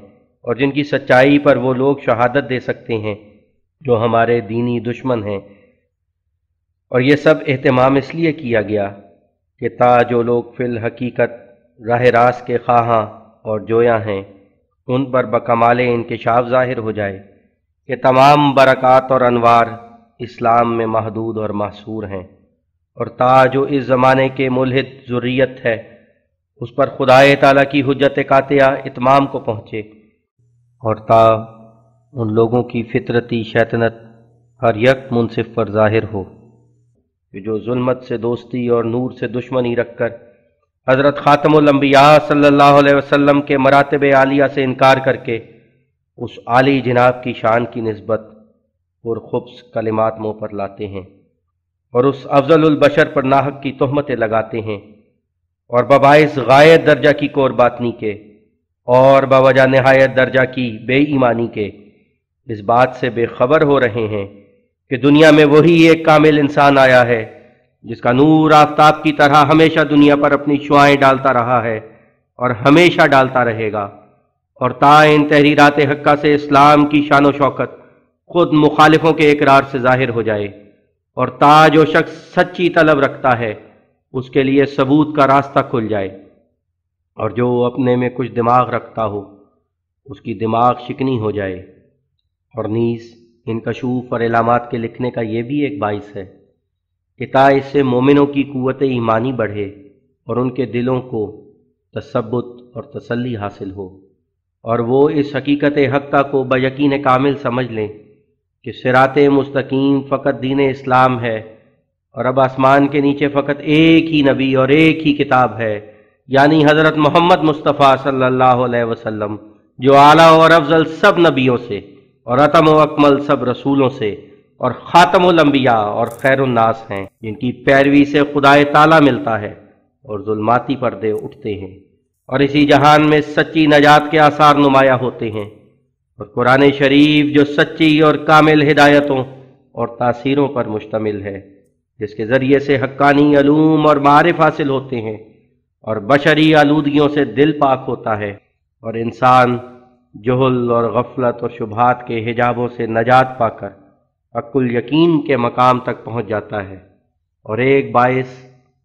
اور جن کی سچائی پر وہ لوگ شہادت دے سکتے ہیں جو ہمارے دینی دشمن ہیں۔ اور یہ سب اہتمام اس لیے کیا گیا کہ تا جو لوگ فی الحقیقت راہ راست کے خواہاں اور جویاں ہیں ان پر بکمال انکشاف ظاہر ہو جائے کہ تمام برکات اور انوار اسلام میں محدود اور محصور ہیں، اور تا جو اس زمانے کے ملحد ذریت ہے اس پر خدائے تعالیٰ کی حجت قاطعہ اتمام کو پہنچے، اور تا ان لوگوں کی فطرتی شیطنت ہر یک منصف پر ظاہر ہو کہ جو ظلمت سے دوستی اور نور سے دشمنی رکھ کر حضرت خاتم الانبیاء صلی اللہ علیہ وسلم کے مراتب عالیہ سے انکار کر کے اس عالی جناب کی شان کی نسبت اور خبث کلمات منہ پر لاتے ہیں، اور اس افضل البشر پر ناحق کی تہمتیں لگاتے ہیں، اور بباعث غایت درجہ کی کور باطنی کے اور بوجہ نہایت درجہ کی بے ایمانی کے اس بات سے بے خبر ہو رہے ہیں کہ دنیا میں وہی ایک کامل انسان آیا ہے جس کا نور آفتاب کی طرح ہمیشہ دنیا پر اپنی شعائیں ڈالتا رہا ہے اور ہمیشہ ڈالتا رہے گا، اور تا ان تحریرات حقہ سے اسلام کی شان و شوکت خود مخالفوں کے اقرار سے ظاہر ہو جائے، اور تا جو شخص سچی طلب رکھتا ہے اس کے لیے ثبوت کا راستہ کھل جائے، اور جو اپنے میں کچھ دماغ رکھتا ہو اس کی دماغ شکنی ہو جائے۔ اور نیز ان کشوف اور علامات کے لکھنے کا یہ بھی ایک باعث ہے کہ تا اس سے مومنوں کی قوت ایمانی بڑھے اور ان کے دلوں کو تثبت اور تسلی حاصل ہو، اور وہ اس حقیقت حقہ کو بیقین کامل سمجھ لیں کہ صراط مستقیم فقط دین اسلام ہے، اور اب آسمان کے نیچے فقط ایک ہی نبی اور ایک ہی کتاب ہے، یعنی حضرت محمد مصطفیٰ صلی اللہ علیہ وسلم، جو اعلیٰ اور افضل سب نبیوں سے اور اتم و اکمل سب رسولوں سے اور خاتم الانبیاء اور خیر الناس ہیں، جن کی پیروی سے خدائے تعالیٰ ملتا ہے اور ظلماتی پردے اٹھتے ہیں، اور اسی جہان میں سچی نجات کے آثار نمایاں ہوتے ہیں۔ اور قرآن شریف جو سچی اور کامل ہدایتوں اور تاثیروں پر مشتمل ہے، جس کے ذریعے سے حقانی علوم اور معارف حاصل ہوتے ہیں اور بشری آلودگیوں سے دل پاک ہوتا ہے، اور انسان جہل اور غفلت اور شبہات کے حجابوں سے نجات پا کر حق الیقین کے مقام تک پہنچ جاتا ہے۔ اور ایک باعث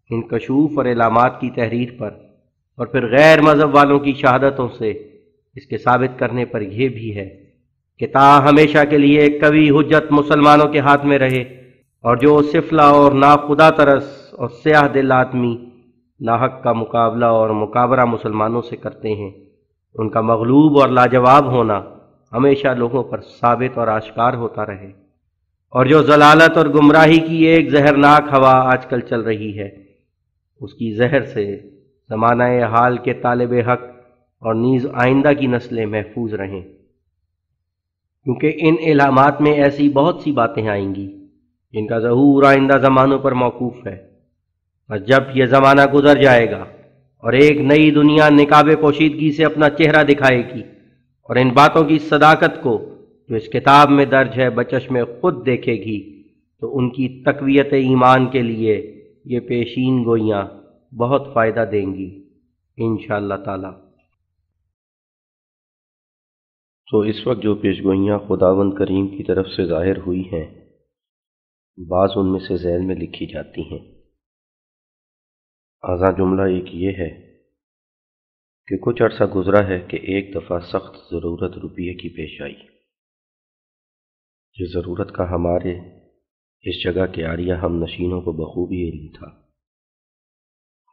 ان کشوف اور علامات کی تحریر پر اور پھر غیر مذہب والوں کی شہادتوں سے اس کے ثابت کرنے پر یہ بھی ہے کہ تا ہمیشہ کے لیے ایک قوی حجت مسلمانوں کے ہاتھ میں رہے، اور جو سفلہ اور ناخدا ترس اور سیاہ دل آدمی ناحق کا مقابلہ اور مکابرہ مسلمانوں سے کرتے ہیں، ان کا مغلوب اور لاجواب ہونا ہمیشہ لوگوں پر ثابت اور آشکار ہوتا رہے، اور جو ضلالت اور گمراہی کی ایک زہرناک ہوا آج کل چل رہی ہے اس کی زہر سے زمانہ حال کے طالب حق اور نیز آئندہ کی نسلیں محفوظ رہیں، کیونکہ ان علامات میں ایسی بہت سی باتیں آئیں گی جن کا ظہور آئندہ زمانوں پر موقوف ہے، اور جب یہ زمانہ گزر جائے گا اور ایک نئی دنیا نقاب پوشیدگی سے اپنا چہرہ دکھائے گی اور ان باتوں کی صداقت کو جو اس کتاب میں درج ہے بچشم خود دیکھے گی، تو ان کی تقویت ایمان کے لیے یہ پیشین گوئیاں بہت فائدہ دیں گی انشاءاللہ تعالی۔ تو اس وقت جو پیش گوئیاں خداوند کریم کی طرف سے ظاہر ہوئی ہیں، بعض ان میں سے ذیل میں لکھی جاتی ہیں۔ آغاز جملہ ایک یہ ہے کہ کچھ عرصہ گزرا ہے کہ ایک دفعہ سخت ضرورت روپیے کی پیش آئی۔ یہ ضرورت کا ہمارے اس جگہ کے عاریہ ہم نشینوں کو بخوبی علم تھا،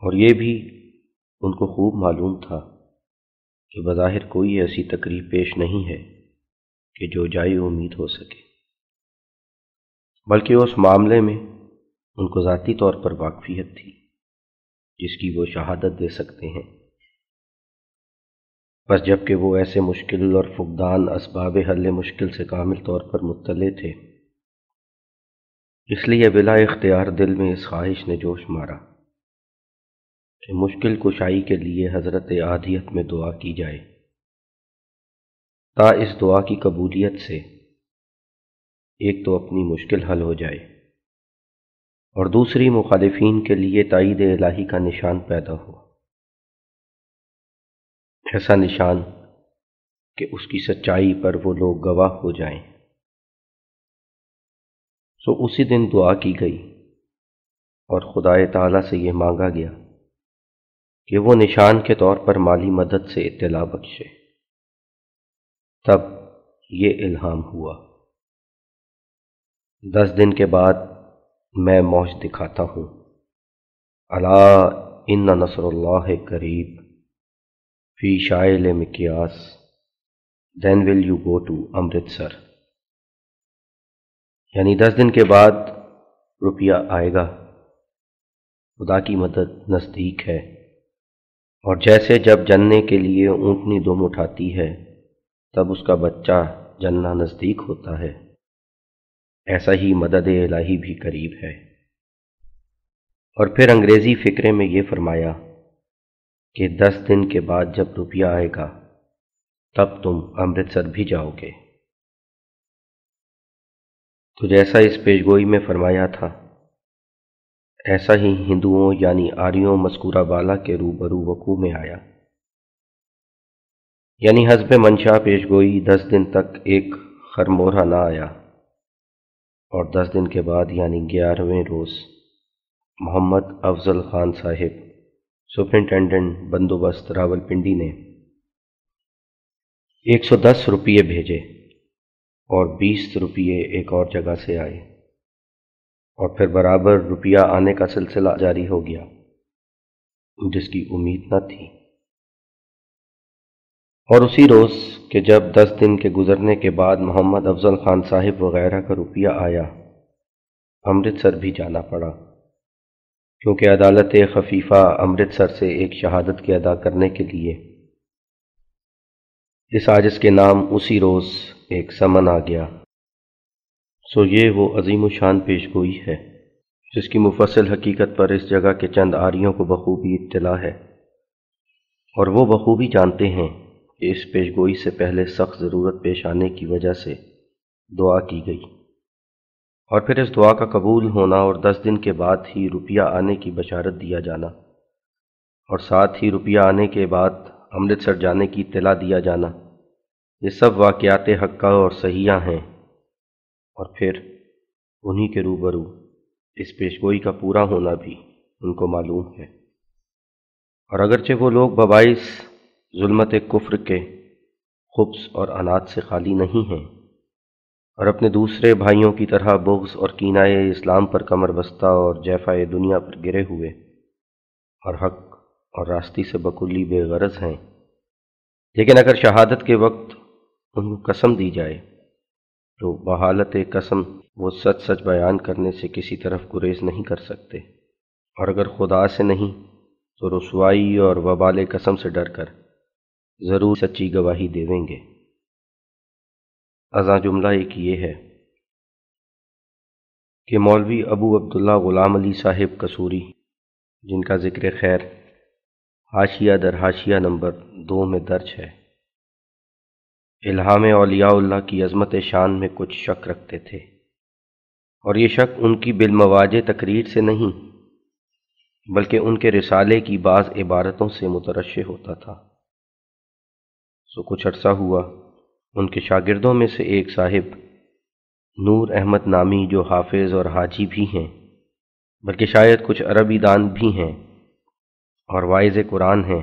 اور یہ بھی ان کو خوب معلوم تھا کہ بظاہر کوئی ایسی تقریب پیش نہیں ہے کہ جو جائے امید ہو سکے، بلکہ اس معاملے میں ان کو ذاتی طور پر واقفیت تھی جس کی وہ شہادت دے سکتے ہیں۔ بس جب کہ وہ ایسے مشکل اور فقدان اسباب حل مشکل سے کامل طور پر مطلع تھے، اس لیے بلا اختیار دل میں اس خواہش نے جوش مارا کہ مشکل کشائی کے لیے حضرت عادیت میں دعا کی جائے، تا اس دعا کی قبولیت سے ایک تو اپنی مشکل حل ہو جائے اور دوسری مخالفین کے لیے تائید الہی کا نشان پیدا ہو، ایسا نشان کہ اس کی سچائی پر وہ لوگ گواہ ہو جائیں۔ سو اسی دن دعا کی گئی اور خدائے تعالیٰ سے یہ مانگا گیا کہ وہ نشان کے طور پر مالی مدد سے اطلاع بخشے۔ تب یہ الہام ہوا، 10 دن کے بعد میں موج دکھاتا ہوں، الا ان نصر اللہ قریب فی شائل مکیاس دین will you go to Amritsar, یعنی 10 دن کے بعد روپیہ آئے گا، خدا کی مدد نزدیک ہے، اور جیسے جب جننے کے لیے اونٹنی دم اٹھاتی ہے تب اس کا بچہ جننا نزدیک ہوتا ہے، ایسا ہی مدد الہی بھی قریب ہے۔ اور پھر انگریزی فقرے میں یہ فرمایا کہ 10 دن کے بعد جب روپیہ آئے گا تب تم امرتسر بھی جاؤ گے۔ تو جیسا اس پیشگوئی میں فرمایا تھا، ایسا ہی ہندوؤں یعنی آریوں مذکورہ بالا کے روبرو وقوع میں آیا، یعنی حسب منشا پیشگوئی 10 دن تک ایک خرمورہ نہ آیا، اور 10 دن کے بعد یعنی 11ویں روز محمد افضل خان صاحب سپرنٹینڈنٹ بندوبست راولپنڈی نے 110 روپیے بھیجے اور 20 روپیے ایک اور جگہ سے آئے، اور پھر برابر روپیہ آنے کا سلسلہ جاری ہو گیا جس کی امید نہ تھی۔ اور اسی روز کہ جب 10 دن کے گزرنے کے بعد محمد افضل خان صاحب وغیرہ کا روپیہ آیا، امرتسر بھی جانا پڑا، کیونکہ عدالت خفیفہ امرتسر سے ایک شہادت کے ادا کرنے کے لیے اس عاجز کے نام اسی روز ایک سمن آ گیا۔ سو یہ وہ عظیم الشان پیشگوئی ہے جس کی مفصل حقیقت پر اس جگہ کے چند آریوں کو بخوبی اطلاع ہے، اور وہ بخوبی جانتے ہیں کہ اس پیشگوئی سے پہلے سخت ضرورت پیش آنے کی وجہ سے دعا کی گئی، اور پھر اس دعا کا قبول ہونا اور 10 دن کے بعد ہی روپیہ آنے کی بشارت دیا جانا، اور ساتھ ہی روپیہ آنے کے بعد امرتسر جانے کی اطلاع دیا جانا، یہ سب واقعات حقہ اور صحیحہ ہیں، اور پھر انہی کے روبرو اس پیشگوئی کا پورا ہونا بھی ان کو معلوم ہے۔ اور اگرچہ وہ لوگ بباعث ظلمت کفر کے خبث اور عناد سے خالی نہیں ہیں، اور اپنے دوسرے بھائیوں کی طرح بغض اور کینہ اسلام پر کمر بستہ اور جیفہ دنیا پر گرے ہوئے اور حق اور راستی سے بکلی بے غرض ہیں، لیکن اگر شہادت کے وقت ان کو قسم دی جائے تو بحالت قسم وہ سچ سچ بیان کرنے سے کسی طرف گریز نہیں کر سکتے، اور اگر خدا سے نہیں تو رسوائی اور وبال قسم سے ڈر کر ضرور سچی گواہی دیویں گے۔ ازاں جملہ ایک یہ ہے کہ مولوی ابو عبداللہ غلام علی صاحب قصوری، جن کا ذکر خیر حاشیہ در حاشیہ نمبر 2 میں درج ہے، الہام اولیاء اللہ کی عظمت شان میں کچھ شک رکھتے تھے، اور یہ شک ان کی بالمواجہ تقریر سے نہیں بلکہ ان کے رسالے کی بعض عبارتوں سے مترشح ہوتا تھا۔ سو کچھ عرصہ ہوا، ان کے شاگردوں میں سے ایک صاحب نور احمد نامی، جو حافظ اور حاجی بھی ہیں بلکہ شاید کچھ عربی دان بھی ہیں اور واعظ قرآن ہیں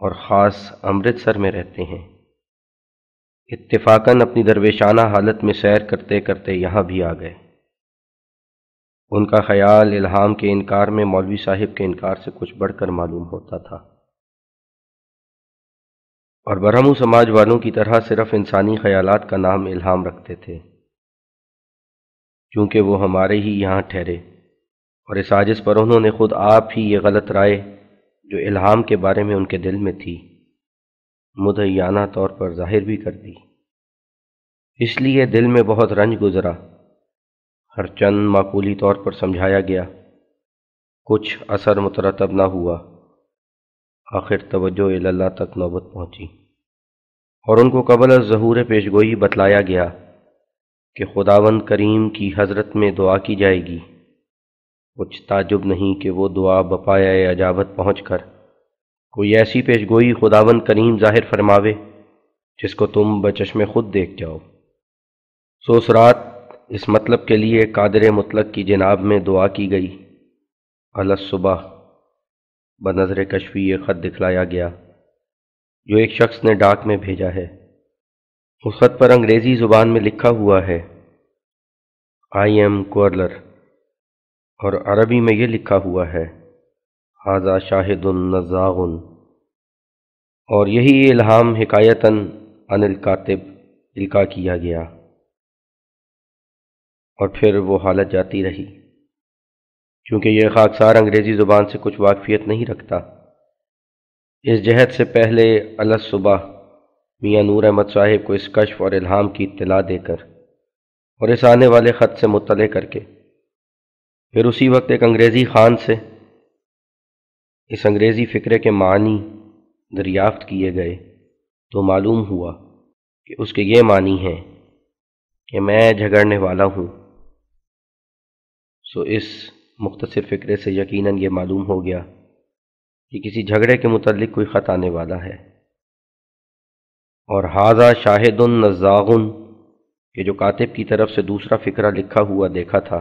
اور خاص امرتسر میں رہتے ہیں۔ اتفاقاً اپنی درویشانہ حالت میں سیر کرتے کرتے یہاں بھی آ گئے۔ ان کا خیال الہام کے انکار میں مولوی صاحب کے انکار سے کچھ بڑھ کر معلوم ہوتا تھا، اور برہمو سماج والوں کی طرح صرف انسانی خیالات کا نام الہام رکھتے تھے، چونکہ وہ ہمارے ہی یہاں ٹھہرے، اور اس عاجز پر انہوں نے خود آپ ہی یہ غلط رائے جو الہام کے بارے میں ان کے دل میں تھی مدعیانہ طور پر ظاہر بھی کر دی۔ اس لیے دل میں بہت رنج گزرا، ہر چند معقولی طور پر سمجھایا گیا، کچھ اثر مترتب نہ ہوا۔ آخر توجہ اللہ تک نوبت پہنچی، اور ان کو قبل از ظہور پیشگوئی بتلایا گیا کہ خداوند کریم کی حضرت میں دعا کی جائے گی۔ کچھ تعجب نہیں کہ وہ دعا بپایۂ اجابت پہنچ کر کوئی ایسی پیشگوئی خداوند کریم ظاہر فرماوے جس کو تم بچشم خود دیکھ جاؤ۔ سو اس رات اس مطلب کے لیے قادر مطلق کی جناب میں دعا کی گئی۔ الصبح بنظر کشفی یہ خط دکھلایا گیا جو ایک شخص نے ڈاک میں بھیجا ہے۔ اس خط پر انگریزی زبان میں لکھا ہوا ہے آئی ایم کورلر، اور عربی میں یہ لکھا ہوا ہے ھذا شاہد نزاغ، اور یہی الہام حکایتاً عن الکاتب القاء کیا گیا، اور پھر وہ حالت جاتی رہی۔ چونکہ یہ خاکسار انگریزی زبان سے کچھ واقفیت نہیں رکھتا، اس جہت سے پہلے الصبح میاں نور احمد صاحب کو اس کشف اور الہام کی اطلاع دے کر اور اس آنے والے خط سے مطلع کر کے پھر اسی وقت ایک انگریزی خان سے اس انگریزی فقرے کے معنی دریافت کیے گئے، تو معلوم ہوا کہ اس کے یہ معنی ہیں کہ میں جھگڑنے والا ہوں۔ سو اس مختصر فقرے سے یقیناً یہ معلوم ہو گیا کہ کسی جھگڑے کے متعلق کوئی خط آنے والا ہے، اور ھذا شاہد نزاغ کہ جو کاتب کی طرف سے دوسرا فقرہ لکھا ہوا دیکھا تھا،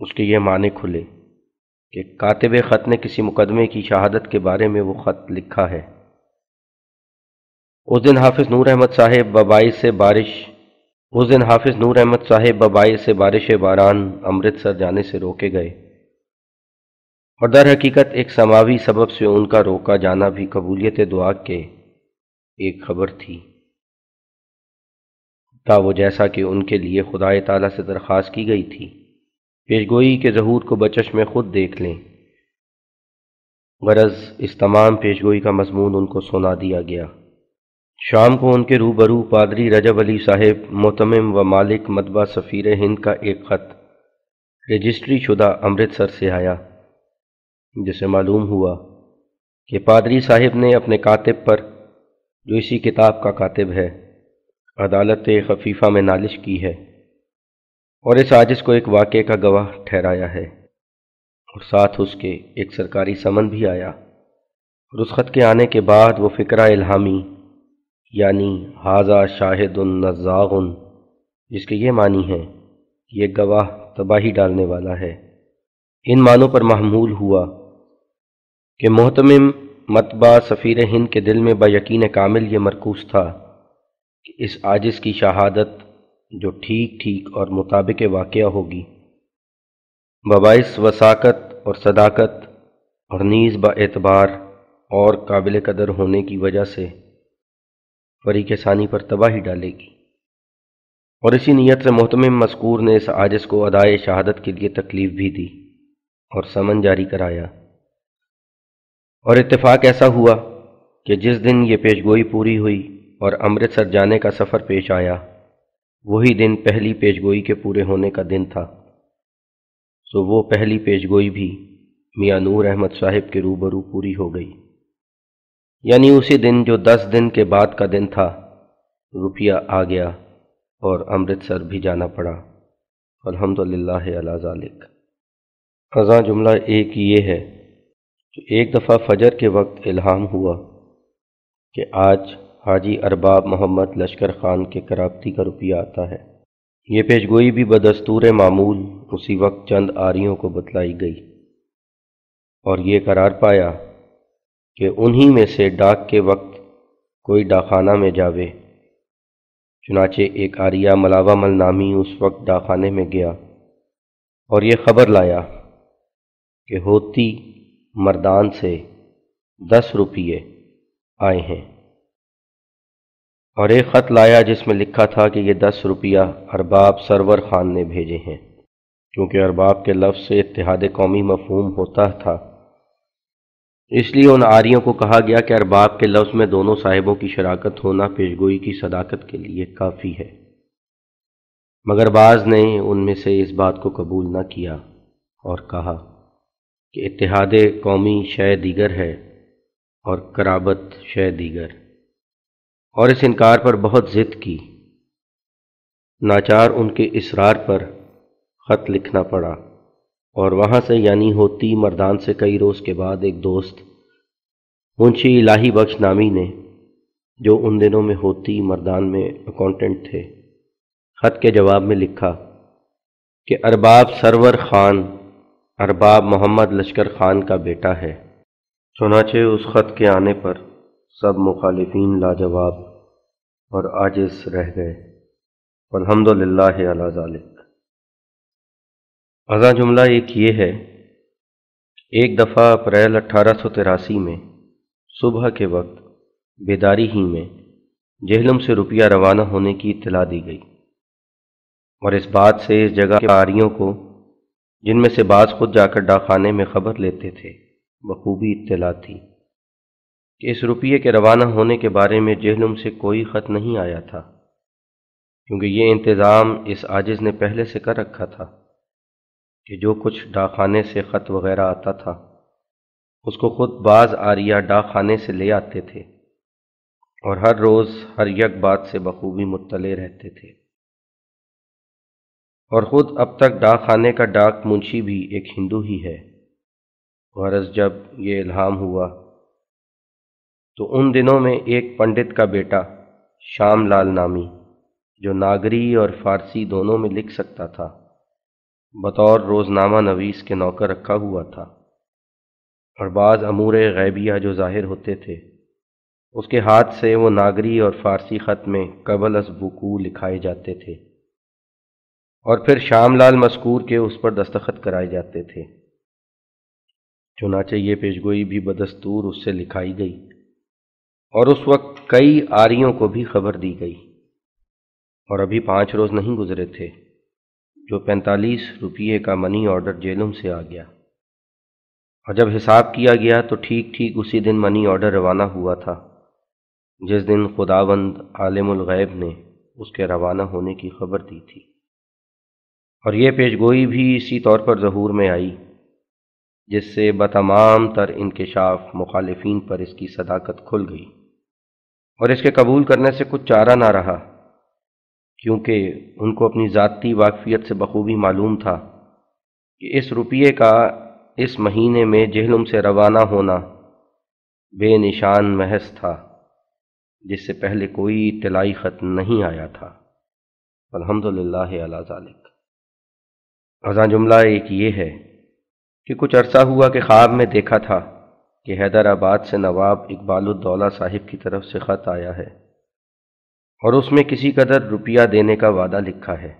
اس کے یہ معنی کھلے کہ کاتب خط نے کسی مقدمے کی شہادت کے بارے میں وہ خط لکھا ہے۔ اس دن حافظ نور احمد صاحب بباعث بارش باران امرتسر جانے سے روکے گئے، اور در حقیقت ایک سماوی سبب سے ان کا روکا جانا بھی قبولیت دعا کے ایک خبر تھی، تا وہ جیسا کہ ان کے لیے خدائے تعالیٰ سے درخواست کی گئی تھی پیشگوئی کے ظہور کو بچش میں خود دیکھ لیں۔ غرض اس تمام پیشگوئی کا مضمون ان کو سنا دیا گیا۔ شام کو ان کے روبرو پادری رجب علی صاحب محتمم و مالک مطبع سفیر ہند کا ایک خط رجسٹری شدہ امرتسر سے آیا، جسے معلوم ہوا کہ پادری صاحب نے اپنے کاتب پر، جو اسی کتاب کا کاتب ہے، عدالت خفیفہ میں نالش کی ہے، اور اس عاجز کو ایک واقعے کا گواہ ٹھہرایا ہے، اور ساتھ اس کے ایک سرکاری سمن بھی آیا۔ اور اس خط کے آنے کے بعد وہ فقرہ الہامی یعنی ھذا شاہد نزاغ، جس کے یہ معنی ہیں کہ یہ گواہ تباہی ڈالنے والا ہے، ان معنوں پر محمول ہوا کہ محتمم مطبع سفیر ہند کے دل میں یقین کامل یہ مرکوز تھا کہ اس عاجز کی شہادت جو ٹھیک اور مطابق واقعہ ہوگی، بباعث وثاقت اور صداقت اور نیز با اعتبار اور قابل قدر ہونے کی وجہ سے فریق ثانی پر تباہی ڈالے گی، اور اسی نیت سے محتمم مذکور نے اس عاجز کو ادائے شہادت کے لیے تکلیف بھی دی اور سمن جاری کرایا۔ اور اتفاق ایسا ہوا کہ جس دن یہ پیشگوئی پوری ہوئی اور امرتسر جانے کا سفر پیش آیا، وہی دن پہلی پیشگوئی کے پورے ہونے کا دن تھا۔ سو وہ پہلی پیشگوئی بھی میاں نور احمد صاحب کے روبرو پوری ہو گئی، یعنی اسی دن جو 10 دن کے بعد کا دن تھا، روپیہ آ گیا اور امرتسر بھی جانا پڑا۔ الحمدللہ علی ذالک۔ ازاں جملہ ایک یہ ہے کہ ایک دفعہ فجر کے وقت الہام ہوا کہ آج حاجی ارباب محمد لشکر خان کے کرابتی کا روپیہ آتا ہے۔ یہ پیشگوئی بھی بدستور معمول اسی وقت چند آریوں کو بتلائی گئی، اور یہ قرار پایا کہ انہی میں سے ڈاک کے وقت کوئی ڈاکخانہ میں جاوے۔ چنانچہ ایک آریہ ملاوہ مل نامی اس وقت ڈاکخانے میں گیا اور یہ خبر لایا کہ ہوتی مردان سے 10 روپیے آئے ہیں، اور ایک خط لایا جس میں لکھا تھا کہ یہ 10 روپیہ ارباب سرور خان نے بھیجے ہیں۔ کیونکہ ارباب کے لفظ سے اتحاد قومی مفہوم ہوتا تھا، اس لیے ان آریوں کو کہا گیا کہ ارباب کے لفظ میں دونوں صاحبوں کی شراکت ہونا پیشگوئی کی صداقت کے لیے کافی ہے۔ مگر بعض نے ان میں سے اس بات کو قبول نہ کیا اور کہا کہ اتحاد قومی شے دیگر ہے اور قرابت شے دیگر، اور اس انکار پر بہت ضد کی۔ ناچار ان کے اصرار پر خط لکھنا پڑا، اور وہاں سے یعنی ہوتی مردان سے کئی روز کے بعد ایک دوست منشی الہی بخش نامی نے، جو ان دنوں میں ہوتی مردان میں اکاؤنٹنٹ تھے، خط کے جواب میں لکھا کہ ارباب سرور خان ارباب محمد لشکر خان کا بیٹا ہے۔ چنانچہ اس خط کے آنے پر سب مخالفین لاجواب اور عاجز رہ گئے۔ والحمدللہ علی ذالک۔ ازاں جملہ ایک یہ ہے، ایک دفعہ اپریل 1883 میں صبح کے وقت بیداری ہی میں جہلم سے روپیہ روانہ ہونے کی اطلاع دی گئی، اور اس بات سے اس جگہ کے آریوں کو، جن میں سے بعض خود جا کر ڈاکخانے میں خبر لیتے تھے، بخوبی اطلاع تھی کہ اس روپیے کے روانہ ہونے کے بارے میں جہلم سے کوئی خط نہیں آیا تھا، کیونکہ یہ انتظام اس عاجز نے پہلے سے کر رکھا تھا کہ جو کچھ ڈاکخانے سے خط وغیرہ آتا تھا اس کو خود بعض آریہ ڈاکخانے سے لے آتے تھے، اور ہر روز ہر یک بات سے بخوبی مطلع رہتے تھے، اور خود اب تک ڈاکخانے کا ڈاک منشی بھی ایک ہندو ہی ہے۔ غرض جب یہ الہام ہوا تو ان دنوں میں ایک پنڈت کا بیٹا شام لال نامی، جو ناگری اور فارسی دونوں میں لکھ سکتا تھا، بطور روزنامہ نویس کے نوکر رکھا ہوا تھا، اور بعض امور غیبیہ جو ظاہر ہوتے تھے اس کے ہاتھ سے وہ ناگری اور فارسی خط میں قبل از وقوع لکھائے جاتے تھے، اور پھر شام لال مذکور کے اس پر دستخط کرائے جاتے تھے۔ چنانچہ یہ پیشگوئی بھی بدستور اس سے لکھائی گئی، اور اس وقت کئی آریوں کو بھی خبر دی گئی، اور ابھی 5 روز نہیں گزرے تھے جو 45 روپیے کا منی آرڈر جیلم سے آ گیا، اور جب حساب کیا گیا تو ٹھیک ٹھیک اسی دن منی آرڈر روانہ ہوا تھا جس دن خداوند عالم الغیب نے اس کے روانہ ہونے کی خبر دی تھی، اور یہ پیشگوئی بھی اسی طور پر ظہور میں آئی جس سے بتمام تر انکشاف مخالفین پر اس کی صداقت کھل گئی، اور اس کے قبول کرنے سے کچھ چارہ نہ رہا، کیونکہ ان کو اپنی ذاتی واقفیت سے بخوبی معلوم تھا کہ اس روپیے کا اس مہینے میں جہلم سے روانہ ہونا بے نشان محض تھا، جس سے پہلے کوئی اطلاعی خط نہیں آیا تھا۔ الحمدللہ علی ذالک۔ ازاں جملہ ایک یہ ہے کہ کچھ عرصہ ہوا کہ خواب میں دیکھا تھا کہ حیدرآباد سے نواب اقبال الدولہ صاحب کی طرف سے خط آیا ہے، اور اس میں کسی قدر روپیہ دینے کا وعدہ لکھا ہے۔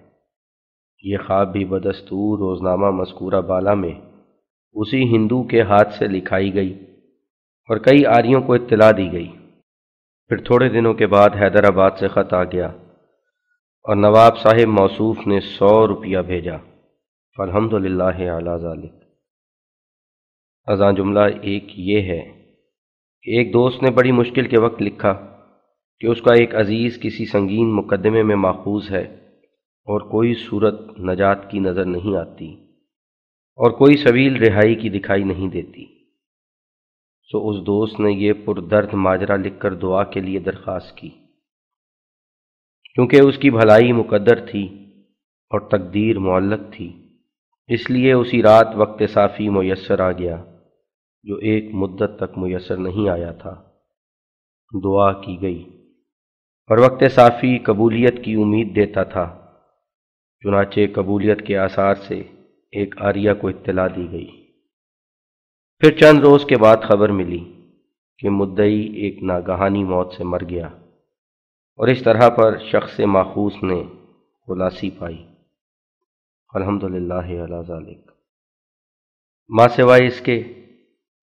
یہ خواب بھی بدستور روزنامہ مذکورہ بالا میں اسی ہندو کے ہاتھ سے لکھائی گئی اور کئی آریوں کو اطلاع دی گئی۔ پھر تھوڑے دنوں کے بعد حیدرآباد سے خط آ گیا، اور نواب صاحب موصوف نے 100 روپیہ بھیجا۔ الحمدللہ علی ذالک۔ ازاں جملہ ایک یہ ہے کہ ایک دوست نے بڑی مشکل کے وقت لکھا کہ اس کا ایک عزیز کسی سنگین مقدمے میں ماخوذ ہے، اور کوئی صورت نجات کی نظر نہیں آتی، اور کوئی سبیل رہائی کی دکھائی نہیں دیتی۔ سو اس دوست نے یہ پردرد ماجرا لکھ کر دعا کے لیے درخواست کی، کیونکہ اس کی بھلائی مقدر تھی اور تقدیر معلق تھی، اس لیے اسی رات وقت صافی میسر آ گیا جو ایک مدت تک میسر نہیں آیا تھا۔ دعا کی گئی اور وقت صافی قبولیت کی امید دیتا تھا، چنانچہ قبولیت کے آثار سے ایک آریہ کو اطلاع دی گئی۔ پھر چند روز کے بعد خبر ملی کہ مدعی ایک ناگہانی موت سے مر گیا، اور اس طرح پر شخص ماخوذ نے خلاصی پائی۔ الحمدللہ علی ذالک۔ ما سوائے اس کے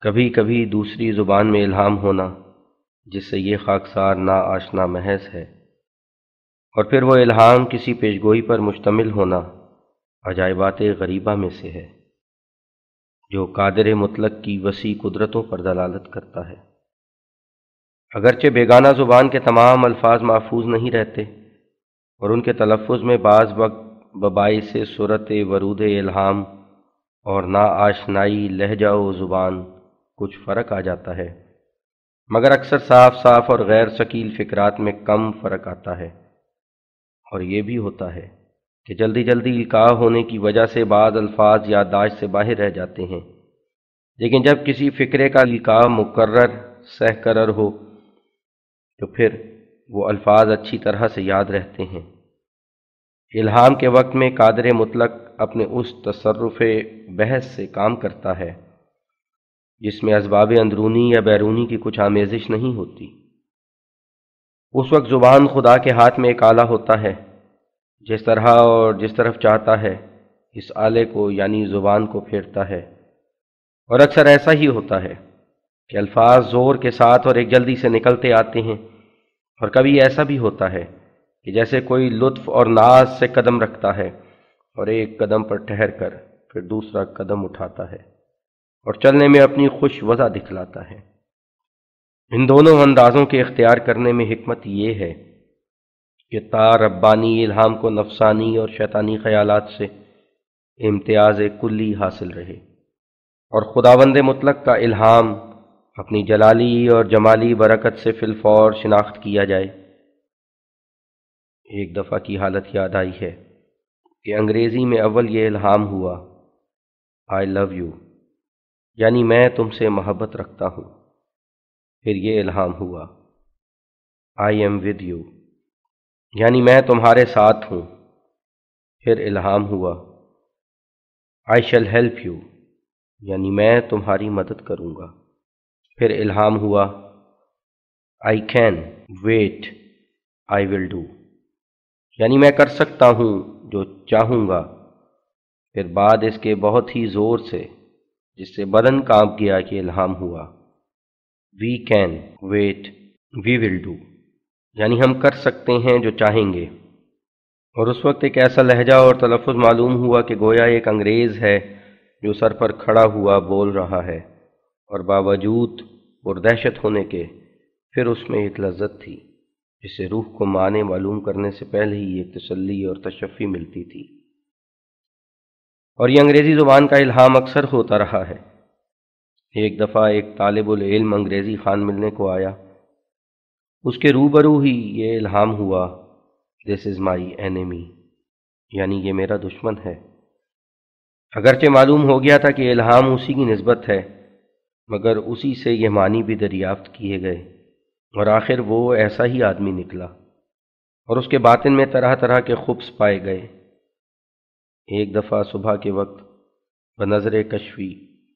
کبھی کبھی دوسری زبان میں الہام ہونا، جس سے یہ خاکسار نا آشنا محض ہے، اور پھر وہ الہام کسی پیشگوئی پر مشتمل ہونا عجائبات غریبہ میں سے ہے، جو قادر مطلق کی وسیع قدرتوں پر دلالت کرتا ہے۔ اگرچہ بیگانہ زبان کے تمام الفاظ محفوظ نہیں رہتے، اور ان کے تلفظ میں بعض وقت بباعث صورت ورود الہام اور نا آشنائی لہجہ و زبان کچھ فرق آ جاتا ہے، مگر اکثر صاف صاف اور غیر ثقیل فکرات میں کم فرق آتا ہے۔ اور یہ بھی ہوتا ہے کہ جلدی جلدی القاء ہونے کی وجہ سے بعض الفاظ یادداشت سے باہر رہ جاتے ہیں، لیکن جب کسی فکرے کا القاء مقرر سہ قرر ہو تو پھر وہ الفاظ اچھی طرح سے یاد رہتے ہیں۔ الہام کے وقت میں قادر مطلق اپنے اس تصرف بحث سے کام کرتا ہے جس میں اسباب اندرونی یا بیرونی کی کچھ آمیزش نہیں ہوتی۔ اس وقت زبان خدا کے ہاتھ میں ایک آلہ ہوتا ہے، جس طرح اور جس طرف چاہتا ہے اس آلے کو یعنی زبان کو پھیرتا ہے، اور اکثر ایسا ہی ہوتا ہے کہ الفاظ زور کے ساتھ اور ایک جلدی سے نکلتے آتے ہیں، اور کبھی ایسا بھی ہوتا ہے کہ جیسے کوئی لطف اور ناز سے قدم رکھتا ہے اور ایک قدم پر ٹھہر کر پھر دوسرا قدم اٹھاتا ہے اور چلنے میں اپنی خوش وضع دکھلاتا ہے۔ ان دونوں اندازوں کے اختیار کرنے میں حکمت یہ ہے کہ تا ربانی الہام کو نفسانی اور شیطانی خیالات سے امتیاز کلی حاصل رہے، اور خداوند مطلق کا الہام اپنی جلالی اور جمالی برکت سے فی الفور شناخت کیا جائے۔ ایک دفعہ کی حالت یاد آئی ہے کہ انگریزی میں اول یہ الہام ہوا I love you، یعنی میں تم سے محبت رکھتا ہوں۔ پھر یہ الہام ہوا I am with you، یعنی میں تمہارے ساتھ ہوں۔ پھر الہام ہوا I shall help you، یعنی میں تمہاری مدد کروں گا۔ پھر الہام ہوا I can wait I will do، یعنی میں کر سکتا ہوں جو چاہوں گا۔ پھر بعد اس کے بہت ہی زور سے جس سے بدن کانپ گیا کہ الہام ہوا We can wait we will do، یعنی ہم کر سکتے ہیں جو چاہیں گے۔ اور اس وقت ایک ایسا لہجہ اور تلفظ معلوم ہوا کہ گویا ایک انگریز ہے جو سر پر کھڑا ہوا بول رہا ہے، اور باوجود پردہشت ہونے کے پھر اس میں ایک لذت تھی جس سے روح کو معنی معلوم کرنے سے پہلے ہی ایک تسلی اور تشفی ملتی تھی۔ اور یہ انگریزی زبان کا الہام اکثر ہوتا رہا ہے۔ ایک دفعہ ایک طالب العلم انگریزی خوان ملنے کو آیا، اس کے روبرو ہی یہ الہام ہوا This is my enemy، یعنی یہ میرا دشمن ہے۔ اگرچہ معلوم ہو گیا تھا کہ الہام اسی کی نسبت ہے، مگر اسی سے یہ معنی بھی دریافت کیے گئے، اور آخر وہ ایسا ہی آدمی نکلا، اور اس کے باطن میں طرح طرح کے خبث پائے گئے۔ ایک دفعہ صبح کے وقت بنظر کشفی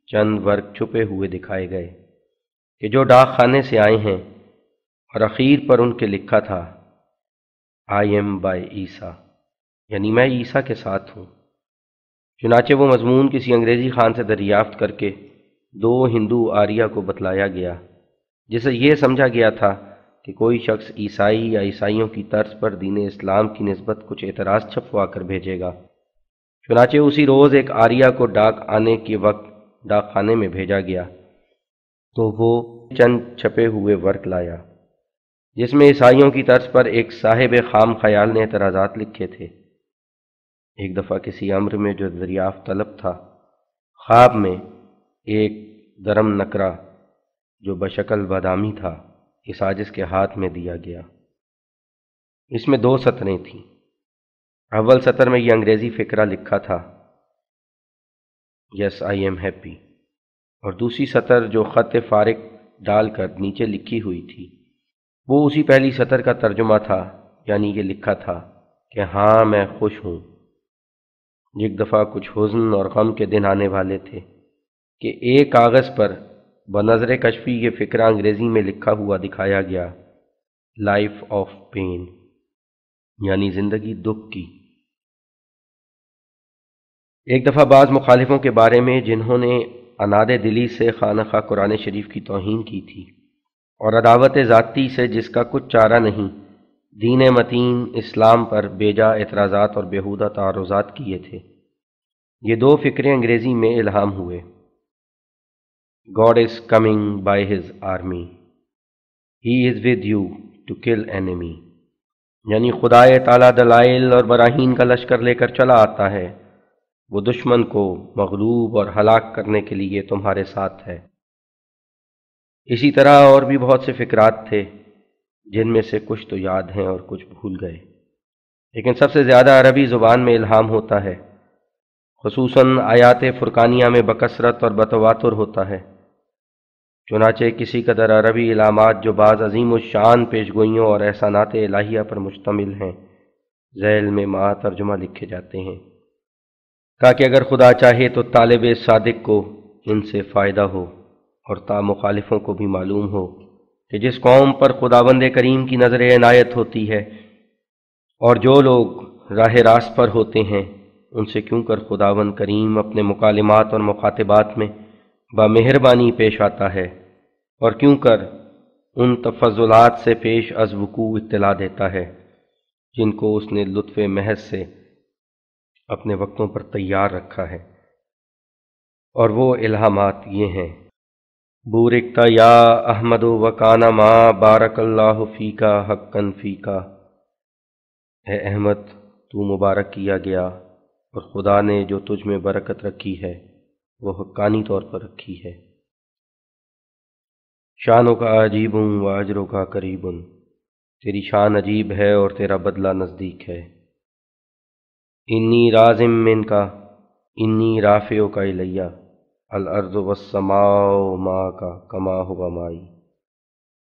چند ورق چھپے ہوئے دکھائے گئے کہ جو ڈاک خانے سے آئے ہیں، اور اخیر پر ان کے لکھا تھا I am by عیسیٰ، یعنی میں عیسیٰ کے ساتھ ہوں۔ چنانچہ وہ مضمون کسی انگریزی خان سے دریافت کر کے 2 ہندو آریہ کو بتلایا گیا، جسے یہ سمجھا گیا تھا کہ کوئی شخص عیسائی یا عیسائیوں کی طرز پر دین اسلام کی نسبت کچھ اعتراض چھپوا کر بھیجے گا۔ چنانچہ اسی روز ایک آریہ کو ڈاک آنے کے وقت ڈاک خانے میں بھیجا گیا تو وہ چند چھپے ہوئے ورق لایا جس میں عیسائیوں کی طرز پر ایک صاحب خام خیال نے اعتراضات لکھے تھے۔ ایک دفعہ کسی امر میں جو دریافت طلب تھا، خواب میں ایک درم نکرہ جو بشکل بادامی تھا اس عاجز کے ہاتھ میں دیا گیا۔ اس میں 2 سطریں تھیں۔ اول سطر میں یہ انگریزی فقرہ لکھا تھا Yes I am happy، اور دوسری سطر جو خط فارغ ڈال کر نیچے لکھی ہوئی تھی وہ اسی پہلی سطر کا ترجمہ تھا، یعنی یہ لکھا تھا کہ ہاں میں خوش ہوں۔ ایک دفعہ کچھ حزن اور غم کے دن آنے والے تھے کہ ایک کاغذ پر بنظر کشفی یہ فکرہ انگریزی میں لکھا ہوا دکھایا گیا، لائف آف پین، یعنی زندگی دکھ کی۔ ایک دفعہ بعض مخالفوں کے بارے میں جنہوں نے عناد دلی سے خانقاہ قرآن شریف کی توہین کی تھی اور عداوت ذاتی سے جس کا کچھ چارہ نہیں، دین متین اسلام پر بیجا اعتراضات اور بیہودہ تعارضات کیے تھے۔ یہ دو فکرے انگریزی میں الہام ہوئے: God is coming by his army. He is with you to kill enemy. یعنی خدائے تعالیٰ دلائل اور براہین کا لشکر لے کر چلا آتا ہے، وہ دشمن کو مغلوب اور ہلاک کرنے کے لیے تمہارے ساتھ ہے۔ اسی طرح اور بھی بہت سے فکرات تھے جن میں سے کچھ تو یاد ہیں اور کچھ بھول گئے، لیکن سب سے زیادہ عربی زبان میں الہام ہوتا ہے، خصوصاً آیات فرقانیہ میں بکثرت اور بتواتر ہوتا ہے۔ چنانچہ کسی قدر عربی علامات جو بعض عظیم الشان پیشگوئیوں اور احسانات الہیہ پر مشتمل ہیں، ذیل میں مع ترجمہ لکھے جاتے ہیں تاکہ اگر خدا چاہے تو طالب صادق کو ان سے فائدہ ہو اور تا مخالفوں کو بھی معلوم ہو کہ جس قوم پر خداوند کریم کی نظر عنایت ہوتی ہے اور جو لوگ راہ راست پر ہوتے ہیں، ان سے کیوں کر خداوند کریم اپنے مکالمات اور مخاطبات میں بمہربانی پیش آتا ہے، اور کیوں کر ان تفضلات سے پیش از وقوع اطلاع دیتا ہے جن کو اس نے لطف محض سے اپنے وقتوں پر تیار رکھا ہے۔ اور وہ الہامات یہ ہیں: بورکتا یا احمد وکانا ما بارک اللہ فیکا حقا فیکا، اے احمد تو مبارک کیا گیا اور خدا نے جو تجھ میں برکت رکھی ہے وہ حقانی طور پر رکھی ہے۔ شانوں کا عجیب و اجروں کا قریب، تیری شان عجیب ہے اور تیرا بدلہ نزدیک ہے۔ انی رازم من کا انی رافع کا الیہ الارض والسماء ما کا کما ہوا مائی،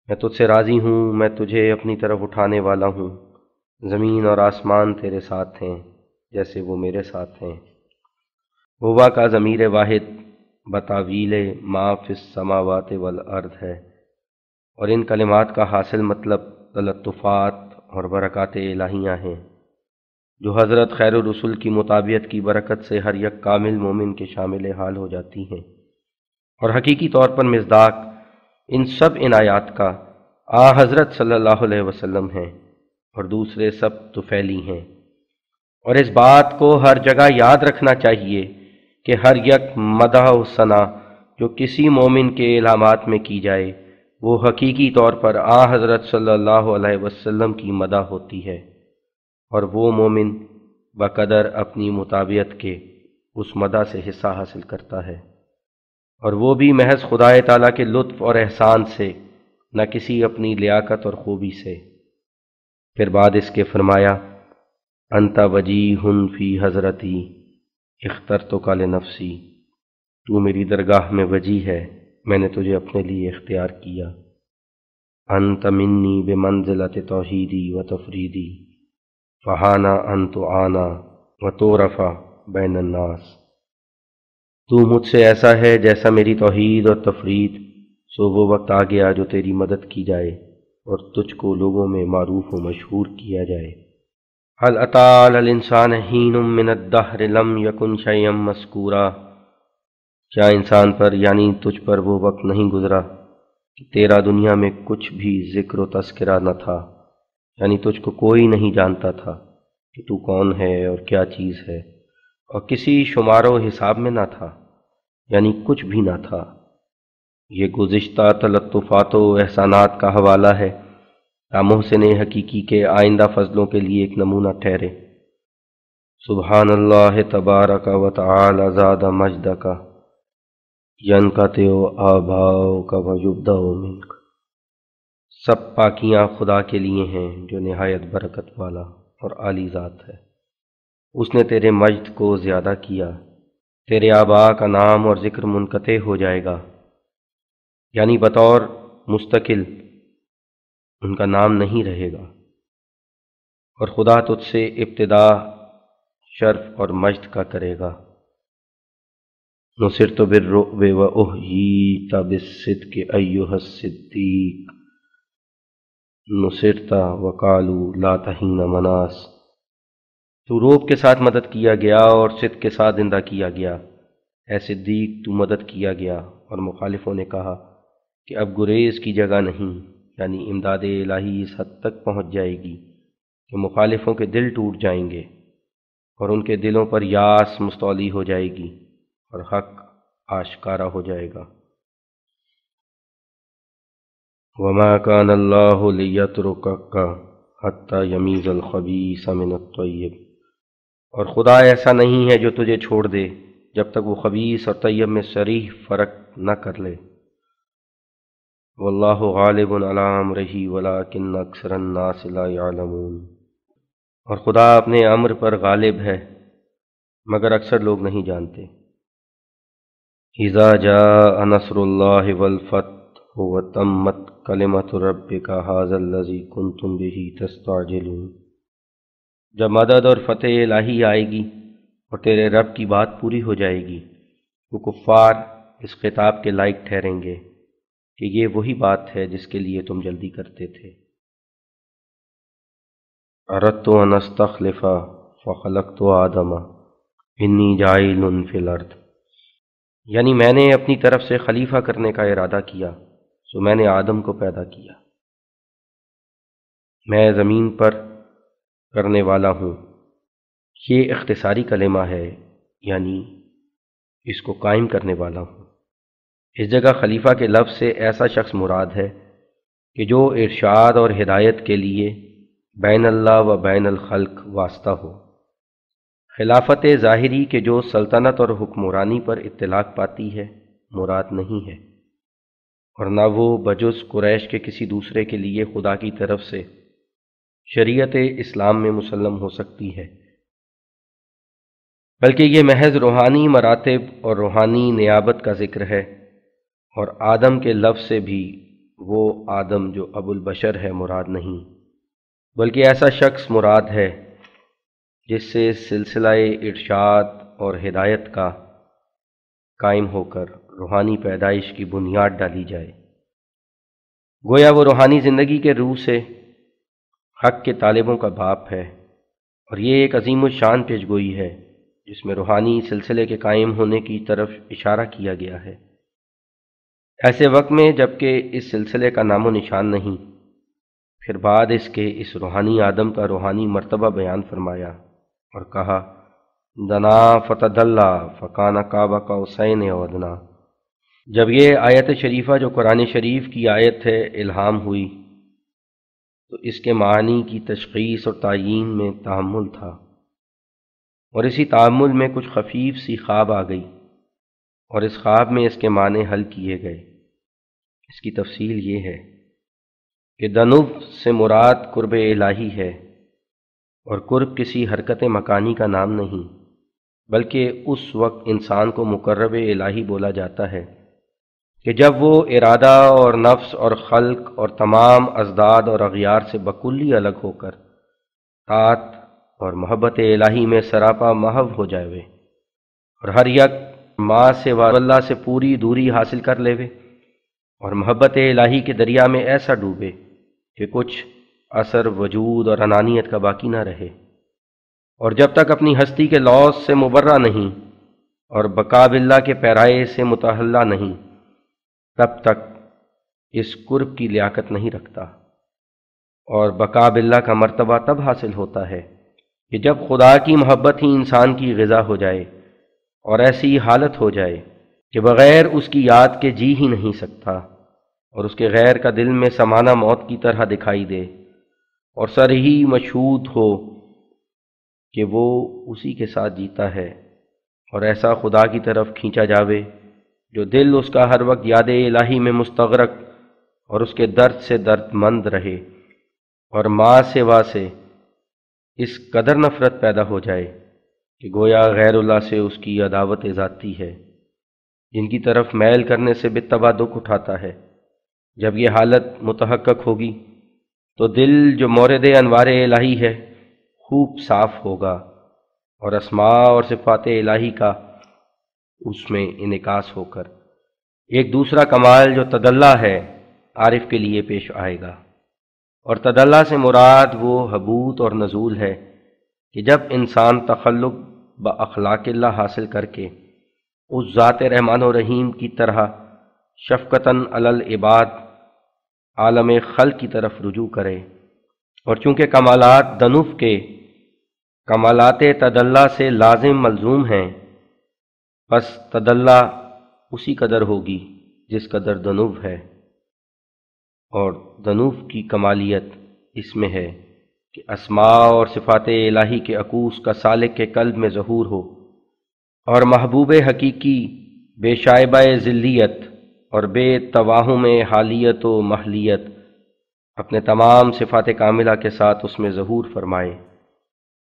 میں تجھ سے راضی ہوں، میں تجھے اپنی طرف اٹھانے والا ہوں، زمین اور آسمان تیرے ساتھ ہیں جیسے وہ میرے ساتھ ہیں۔ ہوا کا ضمیر واحد بتاویل ما فی السماوات والارض ہے، اور ان کلمات کا حاصل مطلب تلطفات اور برکات الہیہ ہیں جو حضرت خیر الرسول کی مطابعت کی برکت سے ہر یک کامل مومن کے شامل حال ہو جاتی ہیں، اور حقیقی طور پر مصداق ان سب عنایات کا حضرت صلی اللہ علیہ وسلم ہیں اور دوسرے سب طفیلی ہیں۔ اور اس بات کو ہر جگہ یاد رکھنا چاہیے کہ ہر یک مدح و ثنا جو کسی مومن کے الہامات میں کی جائے وہ حقیقی طور پر حضرت صلی اللہ علیہ وسلم کی مدح ہوتی ہے، اور وہ مومن بقدر اپنی مطابعت کے اس مدح سے حصہ حاصل کرتا ہے، اور وہ بھی محض خدائے تعالیٰ کے لطف اور احسان سے، نہ کسی اپنی لیاقت اور خوبی سے۔ پھر بعد اس کے فرمایا: انت وجیہ فی حضرتی اخترتک لنفسی، تو میری درگاہ میں وجیہ ہے، میں نے تجھے اپنے لیے اختیار کیا۔ انت منی بمنزلۃ توحیدی و تفریدی فہانا ان تعانا و تعرف بین الناس، تو مجھ سے ایسا ہے جیسا میری توحید اور تفرید، سو وہ وقت آ گیا جو تیری مدد کی جائے اور تجھ کو لوگوں میں معروف و مشہور کیا جائے۔ هل اتى على الانسان حین من الدہر لم یکن شیئا مذکورا، کیا انسان پر یعنی تجھ پر وہ وقت نہیں گزرا کہ تیرا دنیا میں کچھ بھی ذکر و تذکرہ نہ تھا، یعنی تجھ کو کوئی نہیں جانتا تھا کہ تو کون ہے اور کیا چیز ہے، اور کسی شمار و حساب میں نہ تھا، یعنی کچھ بھی نہ تھا۔ یہ گزشتہ تلطفات و احسانات کا حوالہ ہے تا محسن حقیقی کے آئندہ فضلوں کے لیے ایک نمونہ ٹھہرے۔ سبحان اللہ تبارک و تعالی زاد مجدک ینقطع آباؤک و یبدأ منک، سب پاکیاں خدا کے لیے ہیں جو نہایت برکت والا اور عالی ذات ہے۔ اس نے تیرے مجد کو زیادہ کیا، تیرے آباء کا نام اور ذکر منقطع ہو جائے گا، یعنی بطور مستقل ان کا نام نہیں رہے گا، اور خدا تجھ سے ابتدا شرف اور مجد کا کرے گا۔ نصرت بالرعب وأحييت بالصدق أيها الصديق نصرت وقالوا لا تهين مناس۔ تو روب کے ساتھ مدد کیا گیا اور صدق کے ساتھ زندہ کیا گیا، اے صدیق تو مدد کیا گیا۔ اور مخالفوں نے کہا کہ اب گریز کی جگہ نہیں، یعنی امداد الہی اس حد تک پہنچ جائے گی کہ مخالفوں کے دل ٹوٹ جائیں گے اور ان کے دلوں پر یاس مستولی ہو جائے گی اور حق آشکارا ہو جائے گا۔ وما كان الله ليتركك حتى يميز الخبيث من الطيب، اور خدا ایسا نہیں ہے جو تجھے چھوڑ دے جب تک وہ خبیث اور طیب میں صریح فرق نہ کر لے۔ واللہ غالب علی امرہ ولکن اکثر الناس لا یعلمون، اور خدا اپنے امر پر غالب ہے مگر اکثر لوگ نہیں جانتے۔ اذا جاء نصر اللہ والفتح وتمت کلمۃ ربک ھذا الذی کنتم بہ تستعجلون، جب مدد اور فتح الہی آئے گی اور تیرے رب کی بات پوری ہو جائے گی، وہ کفار اس خطاب کے لائق ٹھہریں گے کہ یہ وہی بات ہے جس کے لیے تم جلدی کرتے تھے۔ اردت ان استخلف فخلقت آدم انی جاعل فی الارض، یعنی میں نے اپنی طرف سے خلیفہ کرنے کا ارادہ کیا سو میں نے آدم کو پیدا کیا۔ میں زمین پر کرنے والا ہوں، یہ اختصاری کلمہ ہے، یعنی اس کو قائم کرنے والا ہوں۔ اس جگہ خلیفہ کے لفظ سے ایسا شخص مراد ہے کہ جو ارشاد اور ہدایت کے لیے بین اللہ و بین الخلق واسطہ ہو۔ خلافت ظاہری کہ جو سلطنت اور حکمرانی پر اطلاق پاتی ہے مراد نہیں ہے، اور نہ وہ بجز قریش کے کسی دوسرے کے لیے خدا کی طرف سے شریعت اسلام میں مسلم ہو سکتی ہے، بلکہ یہ محض روحانی مراتب اور روحانی نیابت کا ذکر ہے، اور آدم کے لفظ سے بھی وہ آدم جو ابو البشر ہے مراد نہیں، بلکہ ایسا شخص مراد ہے جس سے سلسلہ ارشاد اور ہدایت کا قائم ہو کر روحانی پیدائش کی بنیاد ڈالی جائے۔ گویا وہ روحانی زندگی کے روح سے حق کے طالبوں کا باپ ہے، اور یہ ایک عظیم الشان پیشگوئی ہے جس میں روحانی سلسلے کے قائم ہونے کی طرف اشارہ کیا گیا ہے، ایسے وقت میں جب کہ اس سلسلے کا نام و نشان نہیں، پھر بعد اس کے اس روحانی آدم کا روحانی مرتبہ بیان فرمایا اور کہا دنا فتدلا فکان قاب قوسین او ادنیٰ۔ جب یہ آیت شریفہ جو قرآن شریف کی آیت ہے الہام ہوئی تو اس کے معنی کی تشخیص اور تعیین میں تأمل تھا، اور اسی تأمل میں کچھ خفیف سی خواب آ گئی، اور اس خواب میں اس کے معنی حل کیے گئے۔ اس کی تفصیل یہ ہے کہ دنو سے مراد قرب الہی ہے، اور قرب کسی حرکت مکانی کا نام نہیں، بلکہ اس وقت انسان کو مقرب الہی بولا جاتا ہے کہ جب وہ ارادہ اور نفس اور خلق اور تمام ازداد اور اغیار سے بکلی الگ ہو کر طاعت اور محبت الہی میں سراپا محو ہو جائے اور ہر یک ماں سے و اللہ سے پوری دوری حاصل کر لیوے، اور محبت الہی کے دریا میں ایسا ڈوبے کہ کچھ اثر وجود اور انانیت کا باقی نہ رہے، اور جب تک اپنی ہستی کے لوث سے مبرہ نہیں اور بقا باللہ کے پیرائے سے متحلہ نہیں، تب تک اس قرب کی لیاقت نہیں رکھتا۔ اور بقا باللہ کا مرتبہ تب حاصل ہوتا ہے کہ جب خدا کی محبت ہی انسان کی غذا ہو جائے، اور ایسی حالت ہو جائے کہ بغیر اس کی یاد کے جی ہی نہیں سکتا، اور اس کے غیر کا دل میں سمانہ موت کی طرح دکھائی دے، اور سر ہی مشہود ہو کہ وہ اسی کے ساتھ جیتا ہے، اور ایسا خدا کی طرف کھینچا جاوے جو دل اس کا ہر وقت یاد الہی میں مستغرق اور اس کے درد سے درد مند رہے، اور ماں سوا سے اس قدر نفرت پیدا ہو جائے کہ گویا غیر اللہ سے اس کی عداوت ذاتی ہے، جن کی طرف میل کرنے سے بالطبع دکھ اٹھاتا ہے۔ جب یہ حالت متحقق ہوگی تو دل جو مورد انوار الہی ہے خوب صاف ہوگا، اور اسماء اور صفات الہی کا اس میں انعکاس ہو کر ایک دوسرا کمال جو تدلی ہے عارف کے لیے پیش آئے گا۔ اور تدلی سے مراد وہ حبوط اور نزول ہے کہ جب انسان تخلق باخلاق اللہ حاصل کر کے اس ذات رحمان و رحیم کی طرح شفقتاً علی العباد عالم خلق کی طرف رجوع کرے، اور چونکہ کمالات دنف کے کمالات تدلی سے لازم ملزوم ہیں، پس تدلی اسی قدر ہوگی جس قدر دنف ہے، اور دنف کی کمالیت اس میں ہے کہ اسماء اور صفات الہی کے عکوس کا سالک کے قلب میں ظہور ہو، اور محبوب حقیقی بے شائبہ ذلیت اور بے تواہم حالیت و محلیت اپنے تمام صفات کاملہ کے ساتھ اس میں ظہور فرمائے،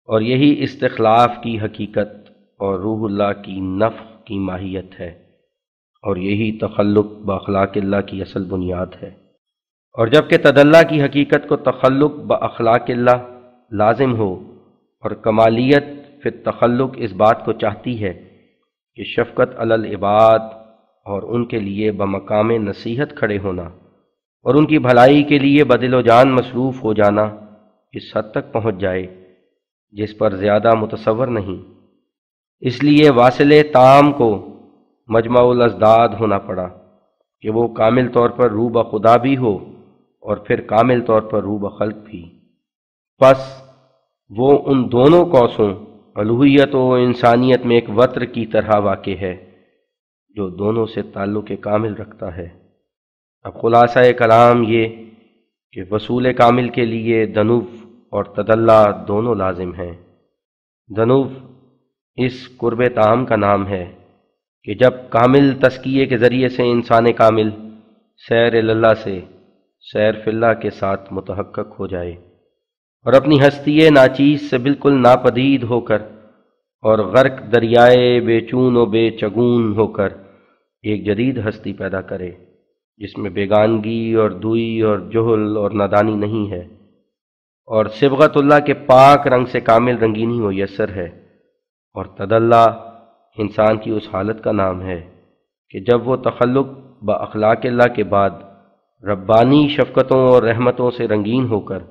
اور یہی استخلاف کی حقیقت اور روح اللہ کی نفخ کی ماہیت ہے، اور یہی تخلق باخلاق اللہ کی اصل بنیاد ہے۔ اور جب کہ تدلی کی حقیقت کو تخلق باخلاق اللہ لازم ہو، اور کمالیت فی التخلق اس بات کو چاہتی ہے کہ شفقت علی العباد اور ان کے لیے بمقام نصیحت کھڑے ہونا اور ان کی بھلائی کے لیے بدل و جان مصروف ہو جانا اس حد تک پہنچ جائے جس پر زیادہ متصور نہیں، اس لیے واصل تام کو مجمع الازداد ہونا پڑا کہ وہ کامل طور پر روح بخدا بھی ہو اور پھر کامل طور پر روح بخلق بھی۔ پس وہ ان دونوں قوسوں الوہیت و انسانیت میں ایک وتر کی طرح واقع ہے جو دونوں سے تعلق کامل رکھتا ہے۔ اب خلاصہ کلام یہ کہ وصول کامل کے لیے دنف اور تدلی دونوں لازم ہیں۔ دنف اس قرب تعام کا نام ہے کہ جب کامل تزکیے کے ذریعے سے انسان کامل سیر اللہ سے سیر فی اللہ کے ساتھ متحقق ہو جائے اور اپنی ہستی ناچیز سے بالکل ناپدید ہو کر اور غرق دریائے بے چون و بے چگون ہو کر ایک جدید ہستی پیدا کرے جس میں بیگانگی اور دوئی اور جہل اور نادانی نہیں ہے، اور صبغت اللہ کے پاک رنگ سے کامل رنگینی میسر ہے۔ اور تدلی انسان کی اس حالت کا نام ہے کہ جب وہ تخلق باخلاق اللہ کے بعد ربانی شفقتوں اور رحمتوں سے رنگین ہو کر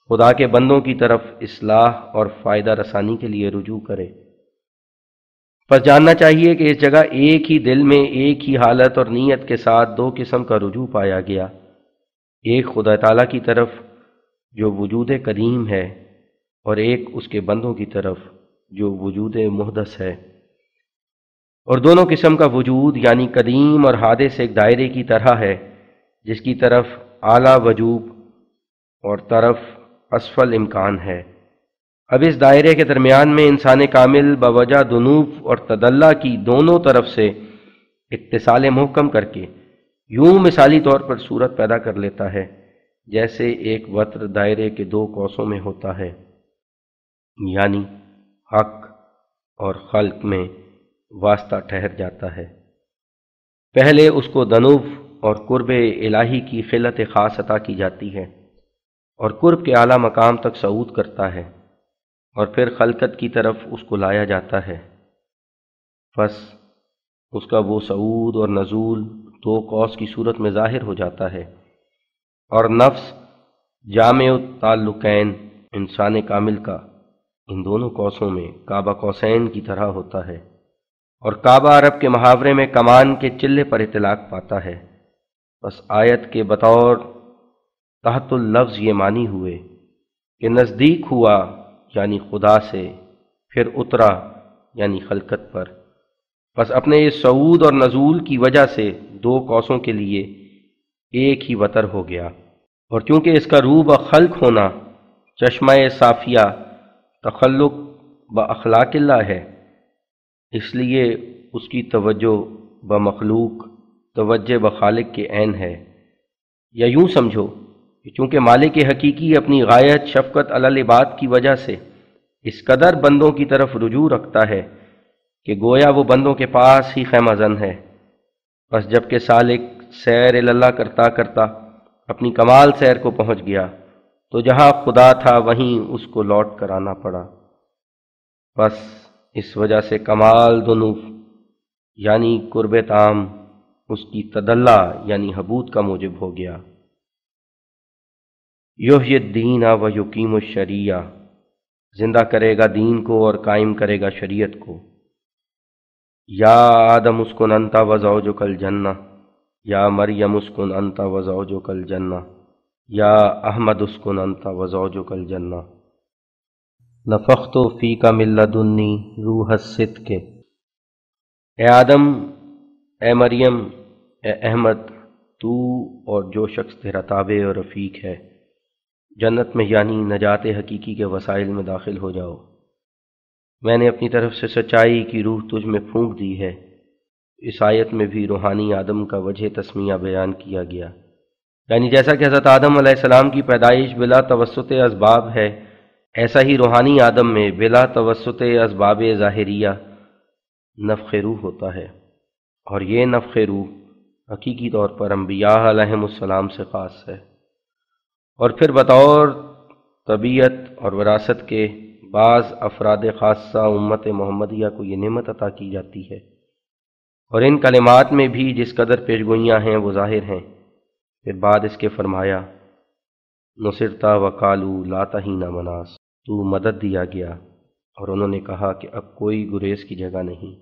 خدا کے بندوں کی طرف اصلاح اور فائدہ رسانی کے لیے رجوع کرے۔ پس جاننا چاہیے کہ اس جگہ ایک ہی دل میں ایک ہی حالت اور نیت کے ساتھ دو قسم کا رجوع پایا گیا، ایک خدا تعالیٰ کی طرف جو وجود قدیم ہے، اور ایک اس کے بندوں کی طرف جو وجود محدث ہے۔ اور دونوں قسم کا وجود یعنی قدیم اور حادث ایک دائرے کی طرح ہے جس کی طرف اعلیٰ وجوب اور طرف اسفل امکان ہے۔ اب اس دائرے کے درمیان میں انسان کامل بوجہ دنوف اور تدلی کی دونوں طرف سے اتصال محکم کر کے یوں مثالی طور پر صورت پیدا کر لیتا ہے جیسے ایک وتر دائرے کے دو قوسوں میں ہوتا ہے، یعنی حق اور خلق میں واسطہ ٹھہر جاتا ہے۔ پہلے اس کو دنوف اور قرب الہی کی خلت خاص عطا کی جاتی ہے اور قرب کے اعلیٰ مقام تک صعود کرتا ہے، اور پھر خلقت کی طرف اس کو لایا جاتا ہے۔ پس اس کا وہ صعود اور نزول دو قوس کی صورت میں ظاہر ہو جاتا ہے، اور نفس جامع التعلقین انسان کامل کا ان دونوں قوسوں میں کعبہ قوسین کی طرح ہوتا ہے، اور کعبہ عرب کے محاورے میں کمان کے چلے پر اطلاق پاتا ہے۔ بس آیت کے بطور تحت اللفظ یہ معنی ہوئے کہ نزدیک ہوا یعنی خدا سے، پھر اترا یعنی خلقت پر۔ بس اپنے اس صعود اور نزول کی وجہ سے دو قوسوں کے لیے ایک ہی وتر ہو گیا، اور چونکہ اس کا روح بخلق ہونا چشمہ صافیہ تخلق باخلاق اللہ ہے، اس لیے اس کی توجہ بمخلوق توجہ بخالق کے عین ہے۔ یا یوں سمجھو کہ چونکہ مالک حقیقی اپنی غایت شفقت علی العباد کی وجہ سے اس قدر بندوں کی طرف رجوع رکھتا ہے کہ گویا وہ بندوں کے پاس ہی خیمہ زن ہے، بس جب کہ سالک سیر اللہ کرتا کرتا اپنی کمال سیر کو پہنچ گیا تو جہاں خدا تھا وہیں اس کو لوٹ کر آنا پڑا۔ بس اس وجہ سے کمال دنوف یعنی قرب طعام اس کی تدلّا یعنی حبوط کا موجب ہو گیا۔ یحیی الدین و یقیم الشریعہ، زندہ کرے گا دین کو اور قائم کرے گا شریعت کو۔ یا آدم اسکن انت و زوجک الجنہ، یا مریم اسکن انت و زوجک الجنہ، یا احمد اسکن انت و زوجک الجنہ، نفخت فیک من لدنی روح الصدق۔ اے آدم، اے مریم، اے احمد، تو اور جو شخص تیرا تابع اور رفیق ہے جنت میں یعنی نجات حقیقی کے وسائل میں داخل ہو جاؤ۔ میں نے اپنی طرف سے سچائی کی روح تجھ میں پھونک دی ہے۔ اس آیت میں بھی روحانی آدم کا وجہ تسمیہ بیان کیا گیا، یعنی جیسا کہ حضرت آدم علیہ السلام کی پیدائش بلا توسط اسباب ہے، ایسا ہی روحانی آدم میں بلا توسط اسباب ظاہریہ نفخ روح ہوتا ہے، اور یہ نفخ روح حقیقی طور پر انبیاء علیہم السلام سے خاص ہے، اور پھر بطور طبیعت اور وراثت کے بعض افراد خاصہ امت محمدیہ کو یہ نعمت عطا کی جاتی ہے، اور ان کلمات میں بھی جس قدر پیشگوئیاں ہیں وہ ظاہر ہیں۔ پھر بعد اس کے فرمایا نصرتا وقالوا لا تہین مناس، تو مدد دیا گیا اور انہوں نے کہا کہ اب کوئی گریز کی جگہ نہیں۔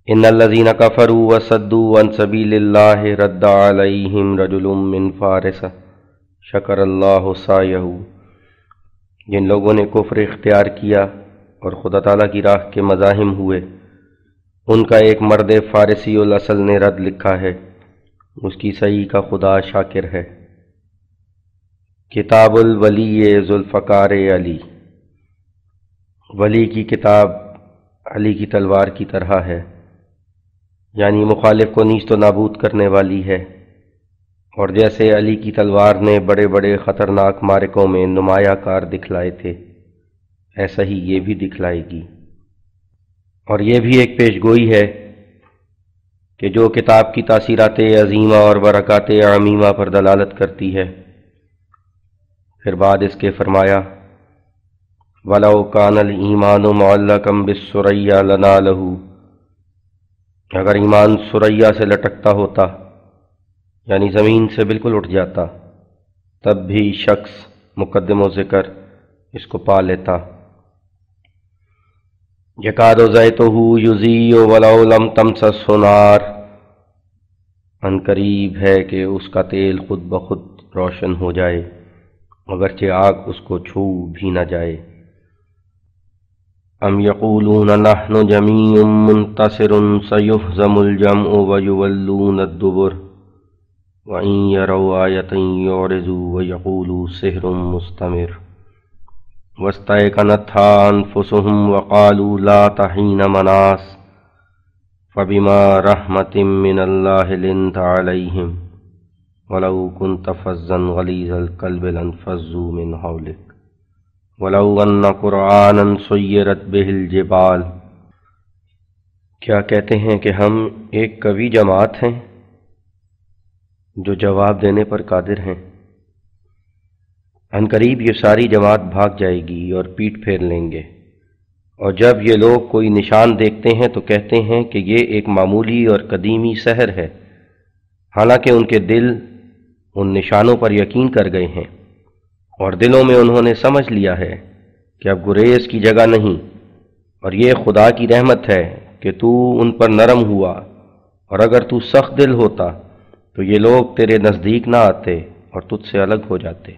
ان الذين كفروا وصدوا عن سبيل الله رد عليهم رجل من فارس شکر اللہ سعیہ، جن لوگوں نے کفر اختیار کیا اور خدا تعالیٰ کی راہ کے مزاحم ہوئے، ان کا ایک مرد فارسی الاصل نے رد لکھا ہے، اس کی صحیح کا خدا شاکر ہے۔ کتاب الولی ذوالفقار علی، ولی کی کتاب علی کی تلوار کی طرح ہے، یعنی مخالف کو نیست و نابود کرنے والی ہے، اور جیسے علی کی تلوار نے بڑے بڑے خطرناک معرکوں میں نمایاں کار دکھلائے تھے، ایسا ہی یہ بھی دکھلائے گی۔ اور یہ بھی ایک پیشگوئی ہے کہ جو کتاب کی تاثیرات عظیمہ اور برکات عمیمہ پر دلالت کرتی ہے۔ پھر بعد اس کے فرمایا وَلَوْ كَانَ الْإِيمَانُ مُعَلَّقًا بِالثُّرَيَّا لَنَالَهُ، اگر ایمان ثریا سے لٹکتا ہوتا یعنی زمین سے بالکل اٹھ جاتا، تب بھی شخص مقدم و ذکر اس کو پا لیتا۔ یکاد زیتہ یضیء ولو لم تمسسہ نار، ان قریب ہے کہ اس کا تیل خود بخود روشن ہو جائے اگرچہ آگ اس کو چھو بھی نہ جائے۔ ام یقولون نحن جمیع منتصر سیہزم الجمع ویولون الدبر وَإِن يَرَوْا آیَةً يُعْرِضُوا وَيَقُولُوا سِحْرٌ مُسْتَمِرٌ وَاسْتَيْقَنَتْهَا أَنفُسُهُمْ وَقَالُوا لَا تَحِينَ مَنَاصٍ فَبِمَا رَحْمَةٍ مِّنَ اللَّهِ لِنتَ عَلَيْهِمْ وَلَوْ كُنتَ فَظًّا غَلِيظَ الْقَلْبِ لَانفَضُّوا مِنْ حَوْلِكَ وَلَوْ أَنَّ قُرْآنًا سُيِّرَتْ بِهِ الْجِبَالُ۔ کیا کہتے ہیں کہ ہم ایک قوی جماعت ہیں جو جواب دینے پر قادر ہیں؟ عنقریب یہ ساری جماعت بھاگ جائے گی اور پیٹ پھیر لیں گے، اور جب یہ لوگ کوئی نشان دیکھتے ہیں تو کہتے ہیں کہ یہ ایک معمولی اور قدیمی سحر ہے، حالانکہ ان کے دل ان نشانوں پر یقین کر گئے ہیں، اور دلوں میں انہوں نے سمجھ لیا ہے کہ اب گریز کی جگہ نہیں، اور یہ خدا کی رحمت ہے کہ تو ان پر نرم ہوا، اور اگر تو سخت دل ہوتا تو یہ لوگ تیرے نزدیک نہ آتے اور تجھ سے الگ ہو جاتے۔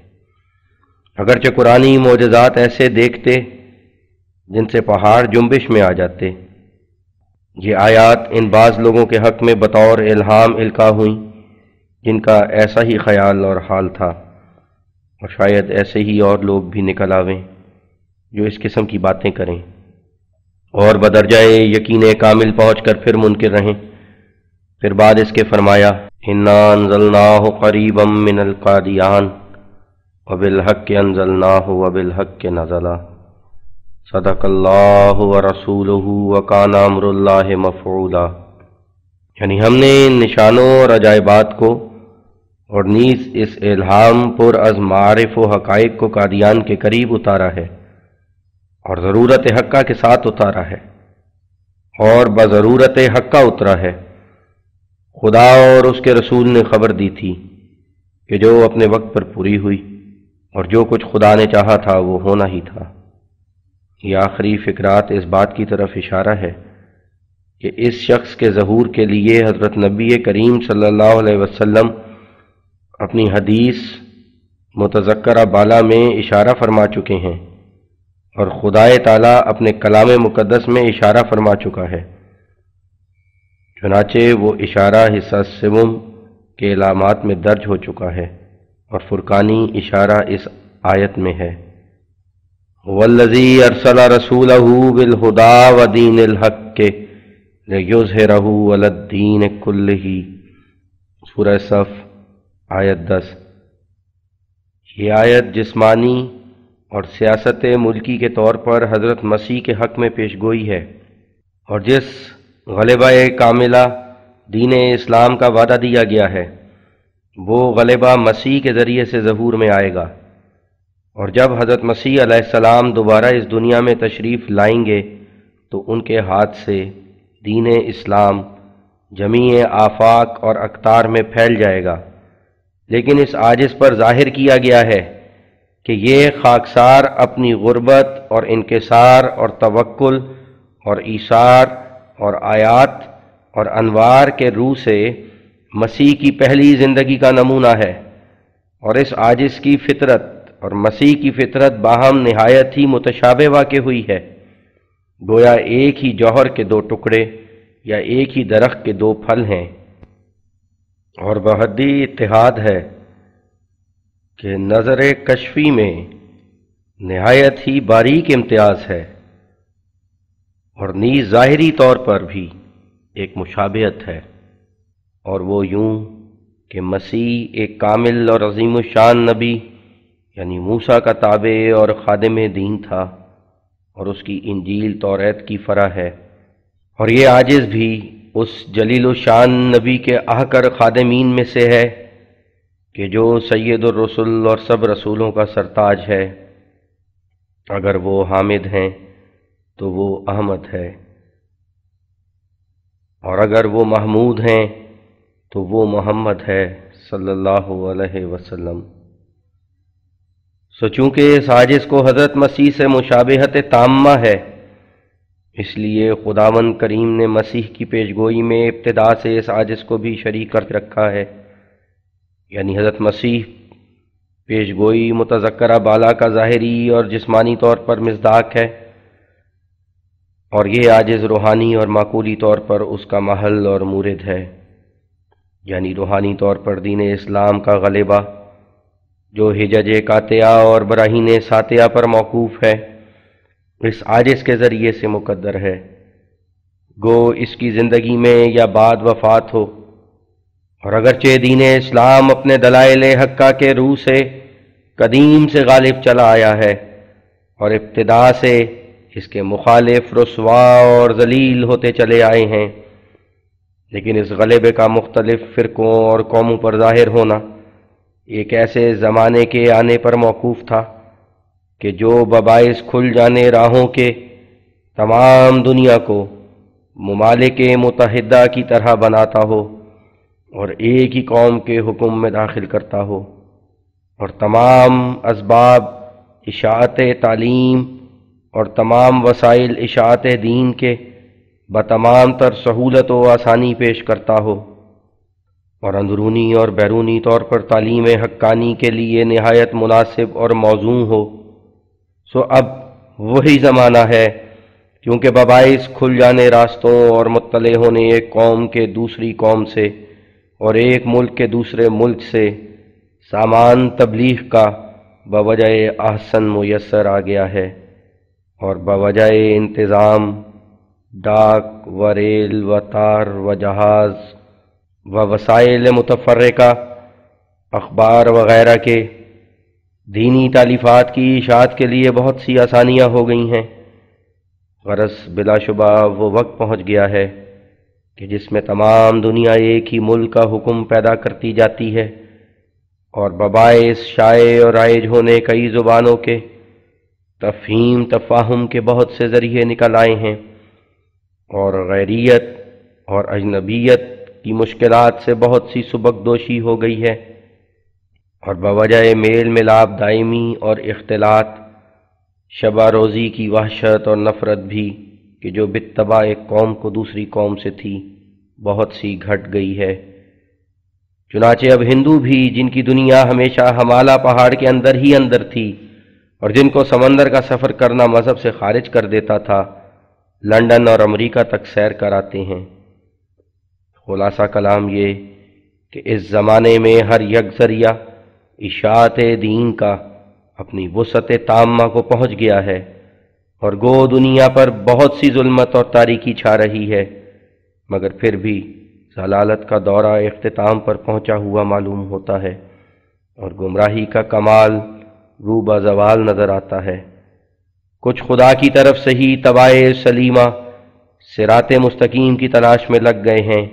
اگرچہ قرآنی معجزات ایسے دیکھتے جن سے پہاڑ جنبش میں آ جاتے، یہ آیات ان بعض لوگوں کے حق میں بطور الہام القا ہوئیں جن کا ایسا ہی خیال اور حال تھا، اور شاید ایسے ہی اور لوگ بھی نکل آویں جو اس قسم کی باتیں کریں اور بدرجہ یقین کامل پہنچ کر پھر منکر رہیں۔ پھر بعد اس کے فرمایا انا انزلناہ قریبا من القادیان وبالحق انزلناہ وبالحق نزل صدق اللہ ورسولہ وکان امر اللہ مفعولا، یعنی ہم نے ان نشانوں اور عجائبات کو اور نیز اس الہام پر از معارف و حقائق کو قادیان کے قریب اتارا ہے اور ضرورت حقہ کے ساتھ اتارا ہے اور بضرورت حقہ اترا ہے۔ خدا اور اس کے رسول نے خبر دی تھی کہ جو اپنے وقت پر پوری ہوئی اور جو کچھ خدا نے چاہا تھا وہ ہونا ہی تھا۔ یہ آخری فقرات اس بات کی طرف اشارہ ہے کہ اس شخص کے ظہور کے لیے حضرت نبی کریم صلی اللہ علیہ وسلم اپنی حدیث متذکرہ بالا میں اشارہ فرما چکے ہیں اور خدا تعالیٰ اپنے کلام مقدس میں اشارہ فرما چکا ہے۔ چنانچہ وہ اشارہ حصہ سوم کے علامات میں درج ہو چکا ہے اور فرقانی اشارہ اس آیت میں ہے۔ والذی ارسل رسولہ بالہدی ودین الحق لیظہرہ علی الدین کلہ، سورہ صف آیت 10۔ یہ آیت جسمانی اور سیاست ملکی کے طور پر حضرت مسیح کے حق میں پیش گوئی ہے، اور جس غلبہ کاملہ دین اسلام کا وعدہ دیا گیا ہے وہ غلبہ مسیح کے ذریعے سے ظہور میں آئے گا، اور جب حضرت مسیح علیہ السلام دوبارہ اس دنیا میں تشریف لائیں گے تو ان کے ہاتھ سے دین اسلام جمیع آفاق اور اقطار میں پھیل جائے گا۔ لیکن اس عاجز پر ظاہر کیا گیا ہے کہ یہ خاکسار اپنی غربت اور انکسار اور توکل اور ایثار اور آیات اور انوار کے روح سے مسیح کی پہلی زندگی کا نمونہ ہے، اور اس عاجز کی فطرت اور مسیح کی فطرت باہم نہایت ہی متشابہ واقع ہوئی ہے، گویا ایک ہی جوہر کے دو ٹکڑے یا ایک ہی درخت کے دو پھل ہیں، اور بحدی اتحاد ہے کہ نظر کشفی میں نہایت ہی باریک امتیاز ہے، اور نیز ظاہری طور پر بھی ایک مشابہت ہے، اور وہ یوں کہ مسیح ایک کامل اور عظیم الشان نبی یعنی موسیٰ کا تابع اور خادم دین تھا، اور اس کی انجیل توریت کی فرع ہے، اور یہ عاجز بھی اس جلیل الشان نبی کے احقر خادمین میں سے ہے کہ جو سید الرسل اور سب رسولوں کا سرتاج ہے۔ اگر وہ حامد ہیں تو وہ احمد ہے، اور اگر وہ محمود ہیں تو وہ محمد ہے صلی اللہ علیہ وسلم۔ سو چونکہ اس عاجز کو حضرت مسیح سے مشابہت تامہ ہے، اس لیے خداوند کریم نے مسیح کی پیشگوئی میں ابتدا سے اس عاجز کو بھی شریک کر رکھا ہے، یعنی حضرت مسیح پیشگوئی متذکرہ بالا کا ظاہری اور جسمانی طور پر مصداق ہے، اور یہ عاجز روحانی اور معقولی طور پر اس کا محل اور مورد ہے، یعنی روحانی طور پر دین اسلام کا غلبہ جو حجج قاطعہ اور براہین ساطعہ پر موقوف ہے، اس عاجز کے ذریعے سے مقدر ہے، گو اس کی زندگی میں یا بعد وفات ہو۔ اور اگرچہ دین اسلام اپنے دلائل حقہ کے روح سے قدیم سے غالب چلا آیا ہے، اور ابتدا سے اس کے مخالف رسوا اور ذلیل ہوتے چلے آئے ہیں، لیکن اس غلبے کا مختلف فرقوں اور قوموں پر ظاہر ہونا ایک ایسے زمانے کے آنے پر موقوف تھا کہ جو بباعث کھل جانے راہوں کے تمام دنیا کو ممالک متحدہ کی طرح بناتا ہو اور ایک ہی قوم کے حکم میں داخل کرتا ہو، اور تمام اسباب اشاعت تعلیم اور تمام وسائل اشاعت دین کے بتمام تر سہولت و آسانی پیش کرتا ہو، اور اندرونی اور بیرونی طور پر تعلیم حقانی کے لیے نہایت مناسب اور موزوں ہو۔ سو اب وہی زمانہ ہے، کیونکہ بباعث کھل جانے راستوں اور مطلع ہونے ایک قوم کے دوسری قوم سے اور ایک ملک کے دوسرے ملک سے سامان تبلیغ کا بوجہ احسن میسر آ گیا ہے، اور بوجہ انتظام ڈاک و ریل و تار و جہاز و وسائل متفرقہ اخبار وغیرہ کے دینی تالیفات کی اشاعت کے لیے بہت سی آسانیاں ہو گئی ہیں۔ غرض بلا شبہ وہ وقت پہنچ گیا ہے کہ جس میں تمام دنیا ایک ہی ملک کا حکم پیدا کرتی جاتی ہے، اور بباعث شائع اور رائج ہونے کئی زبانوں کے تفہیم تفاہم کے بہت سے ذریعے نکل آئے ہیں، اور غیریت اور اجنبیت کی مشکلات سے بہت سی سبکدوشی ہو گئی ہے، اور بوجہ میل ملاپ دائمی اور اختلاط شبہ روزی کی وحشت اور نفرت بھی کہ جو بالطبع ایک قوم کو دوسری قوم سے تھی بہت سی گھٹ گئی ہے۔ چنانچہ اب ہندو بھی، جن کی دنیا ہمیشہ ہمالا پہاڑ کے اندر ہی اندر تھی اور جن کو سمندر کا سفر کرنا مذہب سے خارج کر دیتا تھا، لندن اور امریکہ تک سیر کراتے ہیں۔ خلاصہ کلام یہ کہ اس زمانے میں ہر یک ذریعہ اشاعت دین کا اپنی وسعت تامہ کو پہنچ گیا ہے، اور گو دنیا پر بہت سی ظلمت اور تاریکی چھا رہی ہے، مگر پھر بھی ضلالت کا دورہ اختتام پر پہنچا ہوا معلوم ہوتا ہے، اور گمراہی کا کمال روبہ زوال نظر آتا ہے۔ کچھ خدا کی طرف سے ہی تباہ سلیمہ صراط مستقیم کی تلاش میں لگ گئے ہیں،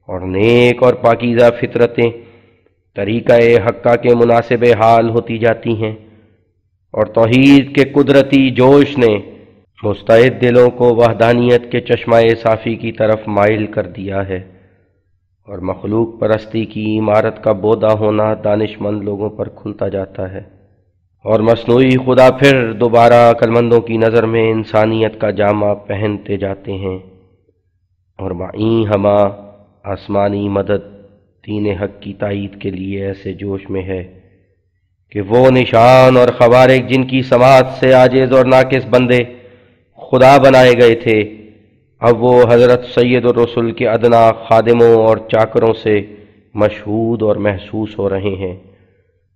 اور نیک اور پاکیزہ فطرتیں طریقہ حقہ کے مناسب حال ہوتی جاتی ہیں، اور توحید کے قدرتی جوش نے مستعد دلوں کو وحدانیت کے چشمہ صافی کی طرف مائل کر دیا ہے، اور مخلوق پرستی کی عمارت کا بودا ہونا دانش مند لوگوں پر کھلتا جاتا ہے، اور مصنوعی خدا پھر دوبارہ عقل مندوں کی نظر میں انسانیت کا جامہ پہنتے جاتے ہیں، اور معین ہما آسمانی مدد دین حق کی تائید کے لیے ایسے جوش میں ہے کہ وہ نشان اور خوارق جن کی سماعت سے عاجز اور ناقص بندے خدا بنائے گئے تھے، اب وہ حضرت سید الرسل کے ادنا خادموں اور چاکروں سے مشہود اور محسوس ہو رہے ہیں،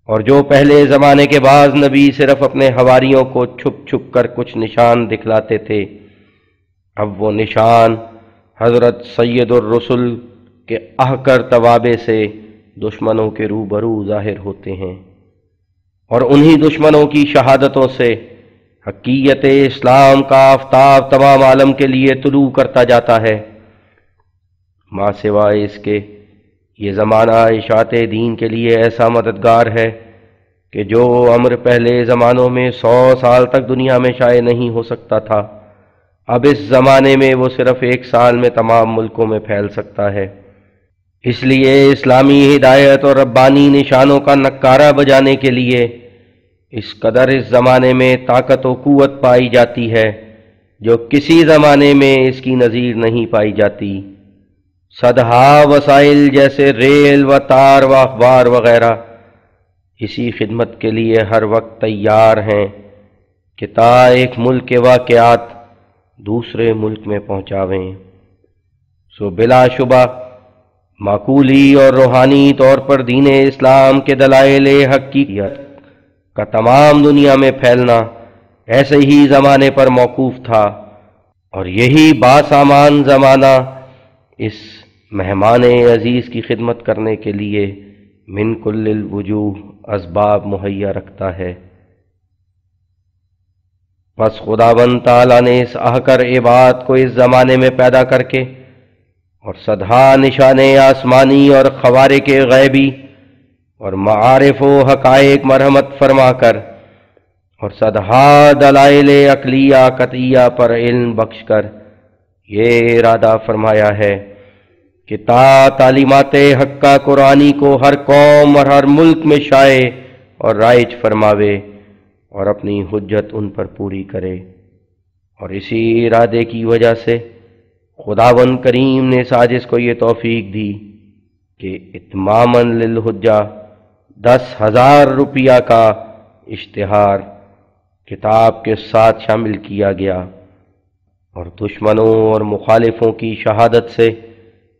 اور جو پہلے زمانے کے بعض نبی صرف اپنے حواریوں کو چھپ چھپ کر کچھ نشان دکھلاتے تھے، اب وہ نشان حضرت سید الرسل کے احکر توابے سے دشمنوں کے روبرو ظاہر ہوتے ہیں، اور انہی دشمنوں کی شہادتوں سے حقیقت اسلام کا آفتاب تمام عالم کے لیے طلوع کرتا جاتا ہے۔ ماں سوائے اس کے یہ زمانہ اشاعت دین کے لیے ایسا مددگار ہے کہ جو امر پہلے زمانوں میں 100 سال تک دنیا میں شائع نہیں ہو سکتا تھا، اب اس زمانے میں وہ صرف 1 سال میں تمام ملکوں میں پھیل سکتا ہے۔ اس لیے اسلامی ہدایت اور ربانی نشانوں کا نکارہ بجانے کے لیے اس قدر اس زمانے میں طاقت و قوت پائی جاتی ہے جو کسی زمانے میں اس کی نظیر نہیں پائی جاتی۔ صدہا وسائل جیسے ریل و تار و اخبار وغیرہ اسی خدمت کے لیے ہر وقت تیار ہیں کہ تا ایک ملک کے واقعات دوسرے ملک میں پہنچاویں۔ سو بلا شبہ معقولی اور روحانی طور پر دین اسلام کے دلائل حقیقت کا تمام دنیا میں پھیلنا ایسے ہی زمانے پر موقوف تھا، اور یہی باسامان زمانہ اس مہمان عزیز کی خدمت کرنے کے لیے من کل الوجوہ اسباب مہیا رکھتا ہے۔ پس خداوند تعالیٰ نے اس احکر عباد کو اس زمانے میں پیدا کر کے اور صدہا نشان آسمانی اور خوارق غیبی اور معارف و حقائق مرحمت فرما کر اور صدہا دلائل عقلیہ قطعیہ پر علم بخش کر یہ ارادہ فرمایا ہے کہ تا تعلیمات حقہ قرآنی کو ہر قوم اور ہر ملک میں شائع اور رائج فرماوے اور اپنی حجت ان پر پوری کرے، اور اسی ارادے کی وجہ سے خداوند کریم نے سازش کو یہ توفیق دی کہ اتماماً للحجہ 10,000 روپیہ کا اشتہار کتاب کے ساتھ شامل کیا گیا، اور دشمنوں اور مخالفوں کی شہادت سے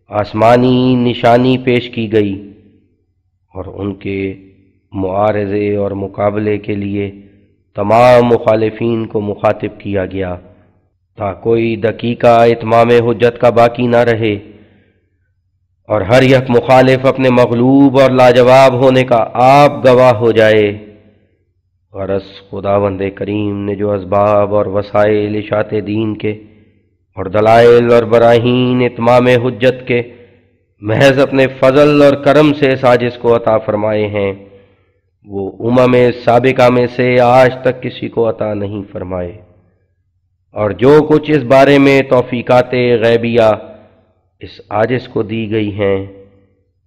آسمانی نشانی پیش کی گئی، اور ان کے معارضے اور مقابلے کے لیے تمام مخالفین کو مخاطب کیا گیا تا کوئی دقیقہ اتمام حجت کا باقی نہ رہے، اور ہر یک مخالف اپنے مغلوب اور لاجواب ہونے کا آپ گواہ ہو جائے۔ غرض خداوند کریم نے جو اسباب اور وسائل اشاعت دین کے اور دلائل اور براہین اتمام حجت کے محض اپنے فضل اور کرم سے سازش کو عطا فرمائے ہیں، وہ امم سابقہ میں سے آج تک کسی کو عطا نہیں فرمائے، اور جو کچھ اس بارے میں توفیقات غیبیہ اس عاجز کو دی گئی ہیں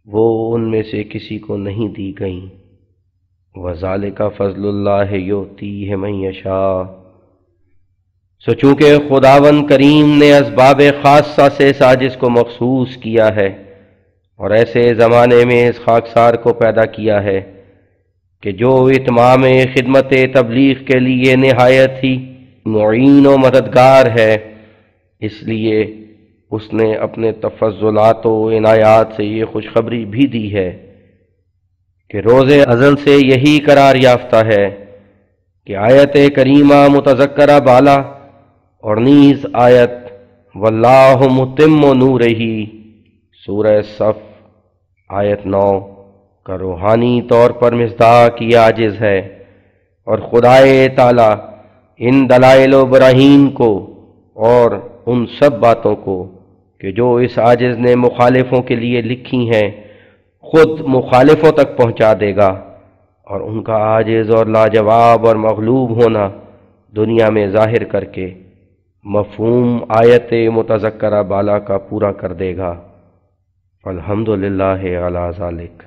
وہ ان میں سے کسی کو نہیں دی گئیں۔ وَذَلِكَ فَضْلُ اللَّهِ يُؤْتِيهِ مَن يَشَاءُ۔ سو چونکہ خداوند کریم نے اسباب خاصہ سے اس عاجز کو مخصوص کیا ہے اور ایسے زمانے میں اس خاکسار کو پیدا کیا ہے کہ جو اتمام خدمت تبلیغ کے لیے نہایت ہی معین و مددگار ہے، اس لیے اس نے اپنے تفضلات و عنایات سے یہ خوشخبری بھی دی ہے کہ روز ازل سے یہی قرار یافتہ ہے کہ آیت کریمہ متذکرہ بالا اور نیز آیت واللہ متم نورہ سورہ صف آیت 9 کا روحانی طور پر مصداق یہ عاجز ہے، اور خدائے تعالی ان دلائل و براہین کو اور ان سب باتوں کو کہ جو اس عاجز نے مخالفوں کے لیے لکھی ہیں خود مخالفوں تک پہنچا دے گا، اور ان کا عاجز اور لاجواب اور مغلوب ہونا دنیا میں ظاہر کر کے مفہوم آیت متذکرہ بالا کا پورا کر دے گا۔ الحمدللہ علی ذالک۔